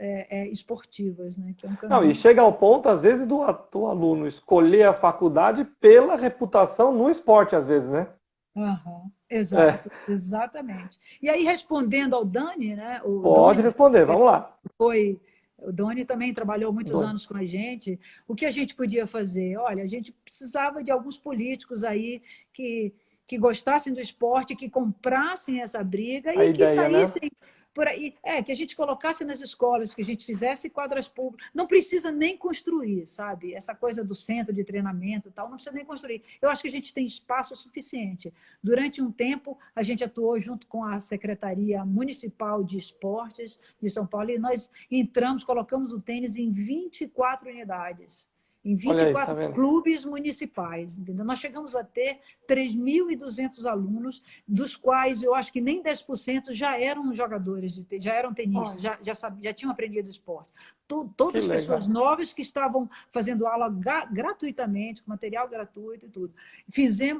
esportivas, né? Que é um Não, e caminho. chega ao ponto, às vezes, do aluno escolher a faculdade pela reputação no esporte, às vezes, né? Uhum, É, exato, exatamente. E aí, respondendo ao Dani, né? O pode Doni responder, vamos lá. foi. O Doni também trabalhou muitos Doni. anos com a gente. O que a gente podia fazer? Olha, a gente precisava de alguns políticos aí que gostassem do esporte, que comprassem essa briga A e que ideia, né? saíssem por aí. Que a gente colocasse nas escolas, que a gente fizesse quadras públicas. Não precisa nem construir, sabe? Essa coisa do centro de treinamento e tal, não precisa nem construir. Eu acho que a gente tem espaço suficiente. Durante um tempo, a gente atuou junto com a Secretaria Municipal de Esportes de São Paulo e nós entramos, colocamos o tênis em 24 unidades, em Olha aí, tá 24 vendo? clubes municipais. Entendeu? Nós chegamos a ter 3.200 alunos, dos quais eu acho que nem 10% já eram jogadores, já eram tenistas, Olha, já tinham aprendido esporte. que Todas pessoas legal. novas que estavam fazendo aula gratuitamente, com material gratuito e tudo.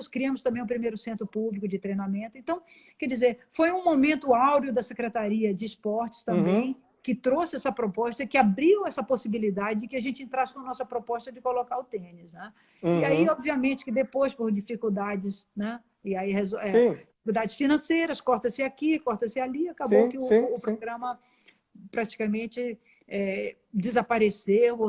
Criamos também o primeiro centro público de treinamento. Então, quer dizer, foi um momento áureo da Secretaria de Esportes Uhum, também, que trouxe essa proposta, que abriu essa possibilidade de que a gente entrasse com a nossa proposta de colocar o tênis. Né? E aí, uhum. obviamente, que depois, por dificuldades, né? E aí, Sim, dificuldades financeiras, corta-se aqui, corta-se ali, acabou sim, que sim, o sim. programa praticamente desapareceu ou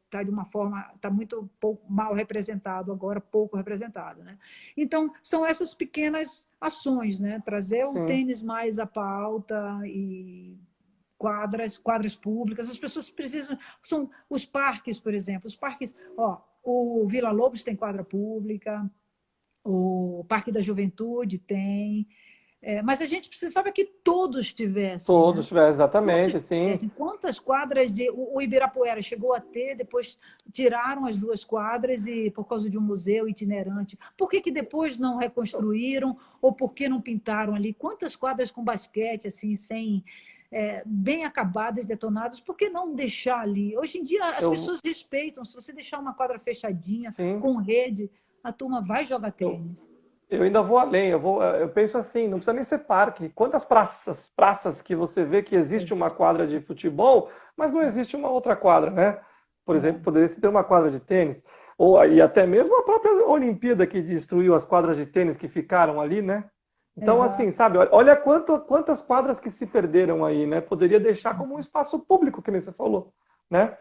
está de uma forma, está muito pouco, mal representado agora, pouco representado. Né? Então, são essas pequenas ações, né? Trazer o Sim. tênis mais à pauta e quadras públicas, as pessoas precisam, são os parques, por exemplo, os parques, o Vila Lobos tem quadra pública, o Parque da Juventude tem, mas a gente precisava que todos tivessem, Todos né? tiveram, Todos exatamente, sim. tivessem. Quantas quadras o Ibirapuera chegou a ter, depois tiraram as 2 quadras e por causa de um museu itinerante. Por que depois não reconstruíram ou por que não pintaram ali? Quantas quadras com basquete, assim, sem bem acabadas, detonadas, por que não deixar ali? Hoje em dia as Eu, pessoas respeitam, se você deixar uma quadra fechadinha, sim, com rede, a turma vai jogar eu, tênis. eu ainda vou além, eu penso assim, não precisa nem ser parque. Quantas praças que você vê que existe uma quadra de futebol, mas não existe uma outra quadra, né? Por exemplo, poderia ter uma quadra de tênis, ou e até mesmo a própria Olimpíada que destruiu as quadras de tênis que ficaram ali, né? Então, assim, Exato. sabe, olha quantas quadras que se perderam aí, né? Poderia deixar como um espaço público, que nem você falou, né?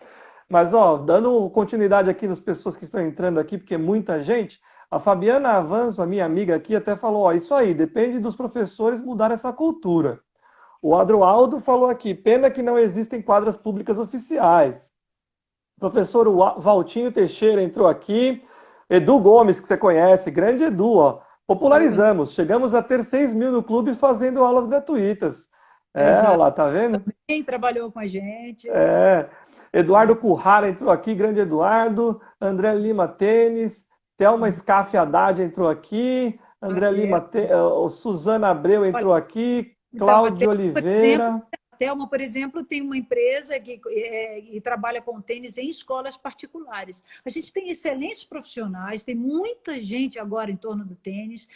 Mas, ó, dando continuidade aqui nas pessoas que estão entrando aqui, porque é muita gente, a Fabiana Avanço, a minha amiga aqui, até falou, ó, isso aí, depende dos professores mudar essa cultura. O Adroaldo falou aqui, pena que não existem quadras públicas oficiais. O professor Valtinho Teixeira entrou aqui. Edu Gomes, que você conhece, grande Edu, ó. Popularizamos, chegamos a ter 6 mil no clube fazendo aulas gratuitas. É, olha Exato. lá, tá vendo? Quem trabalhou com a gente. É. Eduardo Currara entrou aqui, grande Eduardo. André Lima Tênis. Thelma Scaff Haddad entrou aqui. André Até, Lima, Suzana Abreu olha, entrou aqui. então, Cláudio por exemplo, Oliveira. a Thelma, por exemplo, tem uma empresa que trabalha com tênis em escolas particulares. A gente tem excelentes profissionais, tem muita gente agora em torno do tênis,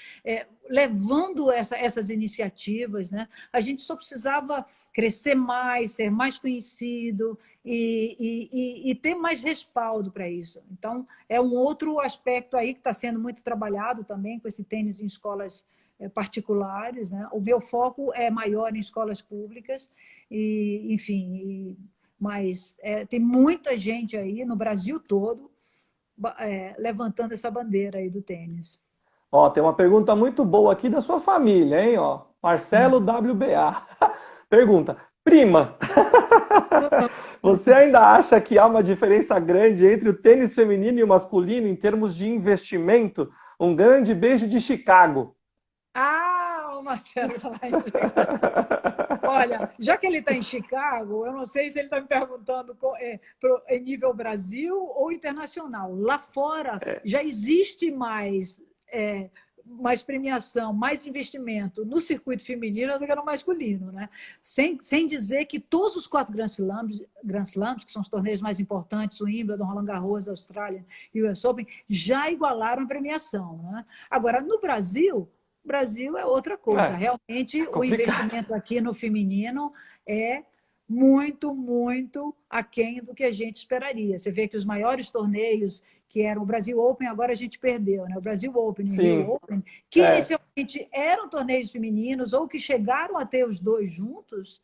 levando essas iniciativas. Né? A gente só precisava crescer mais, ser mais conhecido e ter mais respaldo para isso. Então, é um outro aspecto aí que está sendo muito trabalhado também com esse tênis em escolas particulares, né? O meu foco é maior em escolas públicas e, enfim, mas tem muita gente aí no Brasil todo levantando essa bandeira aí do tênis. Ó, tem uma pergunta muito boa aqui da sua família, hein? Ó, Marcelo WBA. Pergunta: prima, você ainda acha que há uma diferença grande entre o tênis feminino e o masculino em termos de investimento? Um grande beijo de Chicago. O Marcelo está lá em Chicago. Olha, já que ele está em Chicago, eu não sei se ele está me perguntando em nível Brasil ou internacional. Lá fora já existe mais mais premiação, mais investimento no circuito feminino do que no masculino, né? Sem dizer que todos os 4 Grand Slams, que são os torneios mais importantes, o Wimbledon, Roland Garros, Austrália e o US Open, já igualaram a premiação, né? Agora, no Brasil, o Brasil é outra coisa. Realmente, o investimento aqui no feminino é muito, muito aquém do que a gente esperaria. Você vê que os maiores torneios, que eram o Brasil Open, agora a gente perdeu, né? O Brasil Open e o Rio Open, que inicialmente eram torneios femininos ou que chegaram a ter os dois juntos,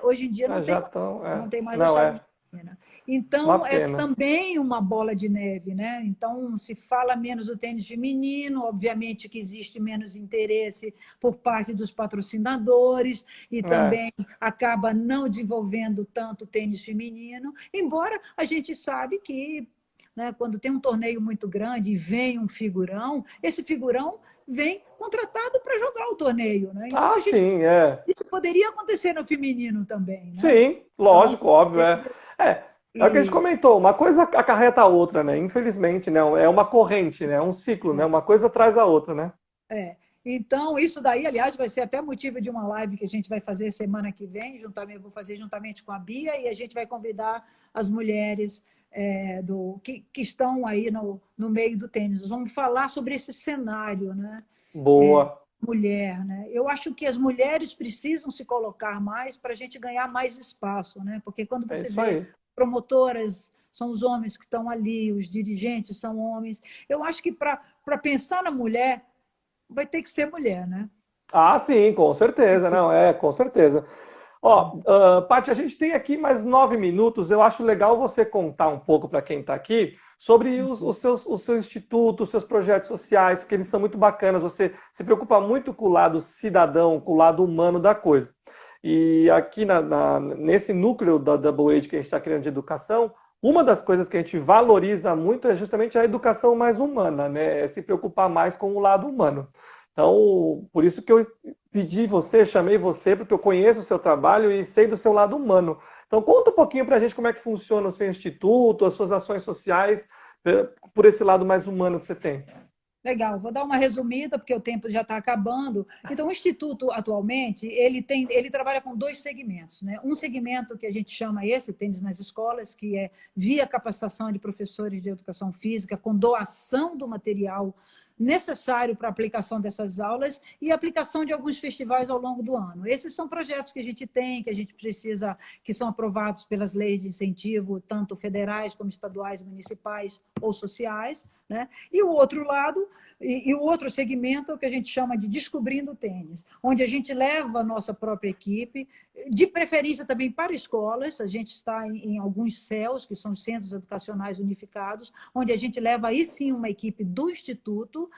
hoje em dia não tem mais a chave feminina. Então, é também uma bola de neve, né? Então, se fala menos do tênis feminino, obviamente que existe menos interesse por parte dos patrocinadores e também acaba não desenvolvendo tanto o tênis feminino, embora a gente sabe que, né, quando tem um torneio muito grande e vem um figurão, esse figurão vem contratado para jogar o torneio, né? Então, isso poderia acontecer no feminino também, né? Sim, lógico, óbvio, É o que a gente comentou, uma coisa acarreta a outra, né? Infelizmente, né? É uma corrente, né? É um ciclo, né? Uma coisa traz a outra, né? Então, isso daí, aliás, vai ser até motivo de uma live que a gente vai fazer semana que vem, eu vou fazer juntamente com a Bia, e a gente vai convidar as mulheres que estão aí no meio do tênis. Vamos falar sobre esse cenário, né? Boa. Mulher, né? Eu acho que as mulheres precisam se colocar mais para a gente ganhar mais espaço, né? Porque quando você vê promotoras, são os homens que estão ali, os dirigentes são homens. Eu acho que para pensar na mulher, vai ter que ser mulher, né? Ah, sim, com certeza, não, com certeza. Paty, a gente tem aqui mais 9 minutos, eu acho legal você contar um pouco para quem está aqui sobre o seu instituto, os seus projetos sociais, porque eles são muito bacanas, você se preocupa muito com o lado cidadão, com o lado humano da coisa. E aqui nesse núcleo da Double Age que a gente está criando de educação, uma das coisas que a gente valoriza muito é justamente a educação mais humana, né? É se preocupar mais com o lado humano. Então, por isso que eu chamei você, porque eu conheço o seu trabalho e sei do seu lado humano. Então, conta um pouquinho para a gente como é que funciona o seu instituto, as suas ações sociais, por esse lado mais humano que você tem. Legal, vou dar uma resumida, porque o tempo já está acabando. Então, o Instituto, atualmente, ele trabalha com 2 segmentos, né? Um segmento que a gente chama tênis nas escolas, que é via capacitação de professores de educação física, com doação do material necessário para a aplicação dessas aulas e aplicação de alguns festivais ao longo do ano. Esses são projetos que a gente tem, que a gente precisa, que são aprovados pelas leis de incentivo, tanto federais como estaduais, municipais ou sociais, né? E o outro lado, e o outro segmento é o que a gente chama de Descobrindo o Tênis, onde a gente leva a nossa própria equipe, de preferência também para escolas, a gente está em alguns CEUs, que são Centros Educacionais Unificados, onde a gente leva aí sim uma equipe do Instituto,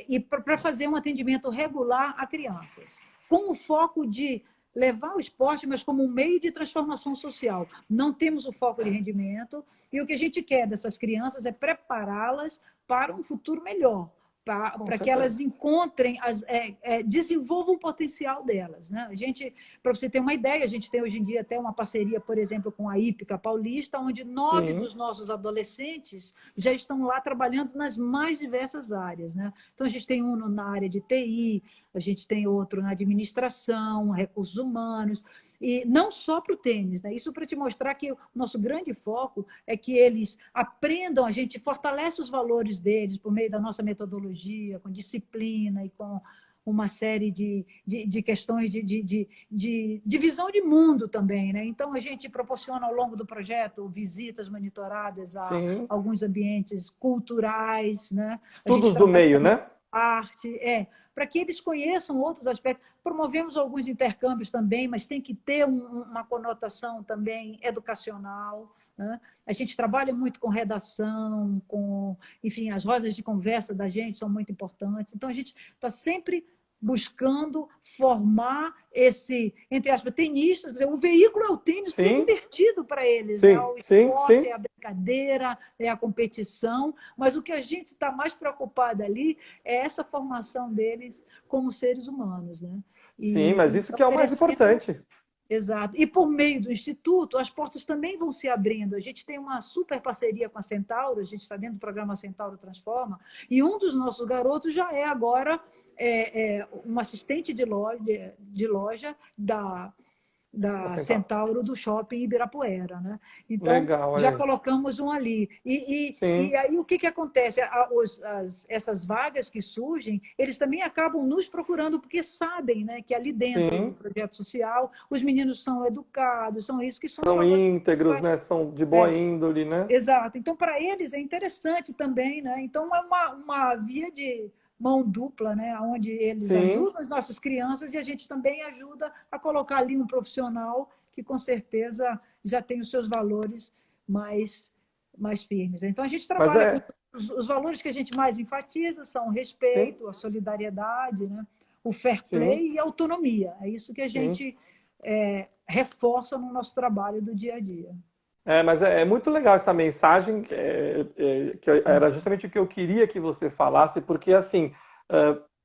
e para fazer um atendimento regular a crianças, com o foco de levar o esporte, mas como um meio de transformação social. Não temos o foco de rendimento, e o que a gente quer dessas crianças é prepará-las para um futuro melhor, para que elas encontrem, desenvolvam o potencial delas, né? Para você ter uma ideia, a gente tem hoje em dia até uma parceria, por exemplo, com a Hípica Paulista, onde 9 dos nossos adolescentes já estão lá trabalhando nas mais diversas áreas, né? Então, a gente tem um na área de TI, a gente tem outro na administração, recursos humanos, e não só para o tênis, né? Isso para te mostrar que o nosso grande foco é que eles aprendam, a gente fortalece os valores deles por meio da nossa metodologia, com disciplina e com uma série de questões de visão de mundo também, né? Então, a gente proporciona ao longo do projeto visitas monitoradas a alguns ambientes culturais, né? Estudos do meio, né? Arte, para que eles conheçam outros aspectos. Promovemos alguns intercâmbios também, mas tem que ter uma conotação também educacional, né? A gente trabalha muito com redação, enfim, as rodas de conversa da gente são muito importantes. Então, a gente está sempre buscando formar entre aspas, tenistas. O veículo é o tênis, porque é divertido para eles, né? O esporte, é a brincadeira, é a competição, mas o que a gente está mais preocupado ali é essa formação deles como seres humanos, né? Sim, mas isso que é o mais importante. Exato. E por meio do Instituto, as portas também vão se abrindo. A gente tem uma super parceria com a Centauro, a gente está dentro do programa Centauro Transforma, e um dos nossos garotos já é agora um assistente de loja da Centauro do Shopping Ibirapuera, né? Então, Legal, olha já aí. colocamos um ali. E Sim, aí, o que acontece? Essas vagas que surgem, eles também acabam nos procurando, porque sabem, né, que ali dentro do sim. projeto social, os meninos são educados, são isso que são os São valores. íntegros, né? São de boa É, índole, né? exato. Então, para eles é interessante também, né? Então, é uma via de mão dupla, né? Onde eles Sim. ajudam as nossas crianças e a gente também ajuda a colocar ali um profissional que, com certeza, já tem os seus valores mais, mais firmes. Então, a gente Mas trabalha com os valores que a gente mais enfatiza são o sim, respeito, a solidariedade, né? O fair sim, play e a autonomia. É isso que a sim. gente reforça no nosso trabalho do dia a dia. Mas é muito legal essa mensagem, era justamente o que eu queria que você falasse, porque assim,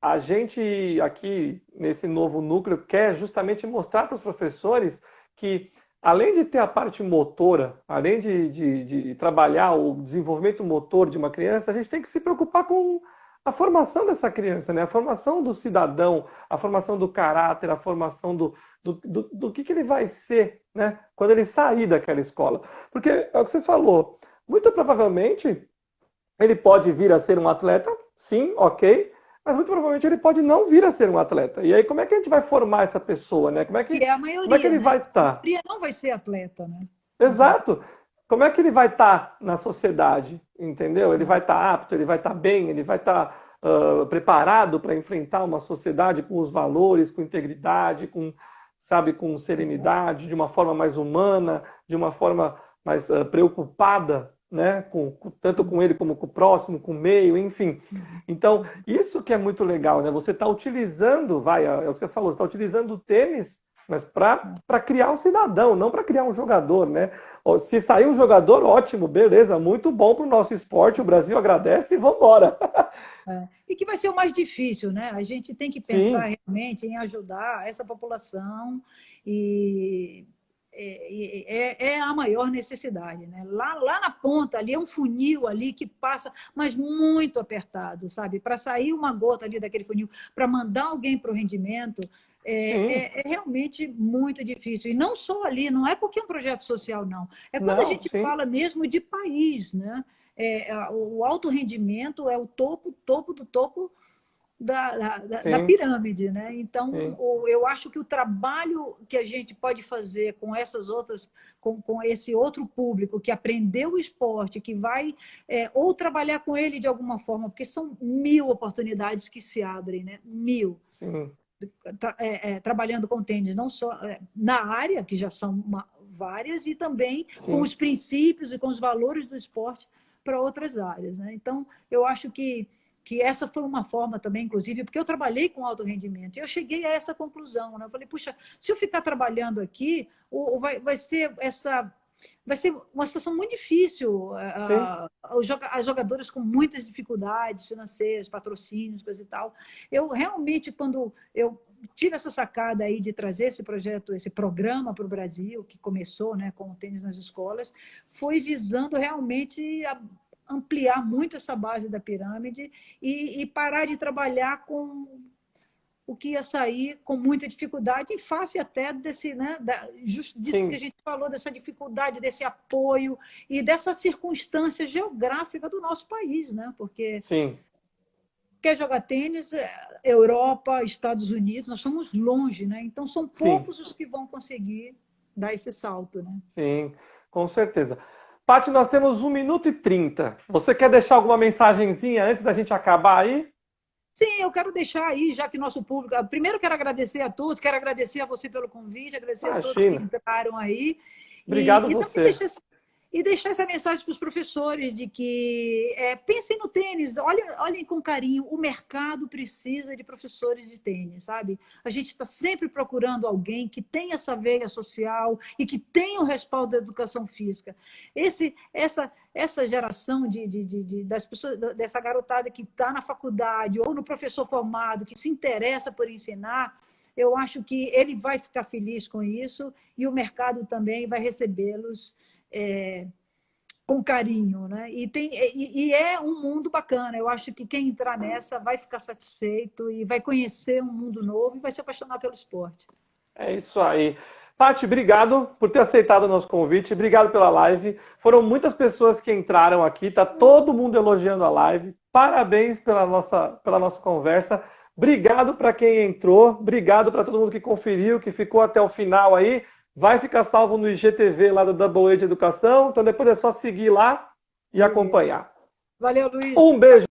a gente aqui nesse novo núcleo quer justamente mostrar para os professores que, além de ter a parte motora, além de trabalhar o desenvolvimento motor de uma criança, a gente tem que se preocupar com a formação dessa criança, né? A formação do cidadão, a formação do caráter, a formação do que ele vai ser, né? Quando ele sair daquela escola. Porque é o que você falou, muito provavelmente ele pode vir a ser um atleta, sim, ok, mas muito provavelmente ele pode não vir a ser um atleta. E aí, como é que a gente vai formar essa pessoa, né? Que é a Como é que maioria, ele né? vai A estar? maioria não vai ser atleta, né? Exato. Exato. Como é que ele vai estar na sociedade, entendeu? Ele vai estar apto, ele vai estar bem, ele vai estar preparado para enfrentar uma sociedade com os valores, com integridade, com, sabe, com serenidade, de uma forma mais humana, de uma forma mais preocupada, né? Tanto com ele como com o próximo, com o meio, enfim. Então, isso que é muito legal, né? Você está utilizando, é o que você falou, você está utilizando o tênis, mas para criar um cidadão, não para criar um jogador, né? Se sair um jogador, ótimo, beleza, muito bom para o nosso esporte, o Brasil agradece e vamos embora. E que vai ser o mais difícil, né? A gente tem que pensar Sim, realmente em ajudar essa população e é a maior necessidade, né? Lá na ponta ali é um funil ali que passa, mas muito apertado, sabe? Para sair uma gota ali daquele funil, para mandar alguém para o rendimento, sim, é realmente muito difícil. E não só ali, não é porque é um projeto social, não. É quando a não, gente sim, fala mesmo de país, né? O alto rendimento é o topo do topo da sim, pirâmide, né? Então, sim, eu acho que o trabalho que a gente pode fazer com essas outras, com esse outro público que aprendeu o esporte, que vai ou trabalhar com ele de alguma forma, porque são 1.000 oportunidades que se abrem, né? 1.000 sim, trabalhando com tênis, não só na área, que já são várias, e também com sim, os princípios e com os valores do esporte para outras áreas. Né? Então, eu acho que essa foi uma forma também, inclusive, porque eu trabalhei com alto rendimento, e eu cheguei a essa conclusão. Né? Eu falei, puxa, se eu ficar trabalhando aqui, vai ser essa. Vai ser uma situação muito difícil. sim, As jogadoras com muitas dificuldades financeiras, patrocínios, coisa e tal. Eu realmente, quando eu tive essa sacada aí de trazer esse projeto, esse programa para o Brasil, que começou, né, com o tênis nas escolas, foi visando realmente ampliar muito essa base da pirâmide e parar de trabalhar com o que ia sair com muita dificuldade, em face até desse, né, disso que a sim, gente falou, dessa dificuldade, desse apoio e dessa circunstância geográfica do nosso país, né? Porque sim, quer jogar tênis, Europa, Estados Unidos, nós estamos longe, né? Então são sim, poucos os que vão conseguir dar esse salto, né? sim, com certeza. Paty, nós temos 1 minuto e 30. Você quer deixar alguma mensagenzinha antes da gente acabar aí? Sim, eu quero deixar aí, já que nosso público. Primeiro, quero agradecer a todos, quero agradecer a você pelo convite, agradecer a todos que Imagina. entraram aí, Obrigado e também você. deixar essa mensagem para os professores de que pensem no tênis, olhem com carinho, o mercado precisa de professores de tênis, sabe? A gente está sempre procurando alguém que tenha essa veia social e que tenha o respaldo da educação física. Essa geração das pessoas, dessa garotada que está na faculdade ou no professor formado, que se interessa por ensinar, eu acho que ele vai ficar feliz com isso e o mercado também vai recebê-los com carinho, né? E é um mundo bacana. Eu acho que quem entrar nessa vai ficar satisfeito e vai conhecer um mundo novo e vai se apaixonar pelo esporte. É isso aí. Paty, obrigado por ter aceitado o nosso convite, obrigado pela live. Foram muitas pessoas que entraram aqui, tá todo mundo elogiando a live. Parabéns pela nossa conversa. Obrigado para quem entrou, obrigado para todo mundo que conferiu, que ficou até o final aí. Vai ficar salvo no IGTV lá do Double Age Educação, então depois é só seguir lá e acompanhar. Valeu, Luiz. Um beijo.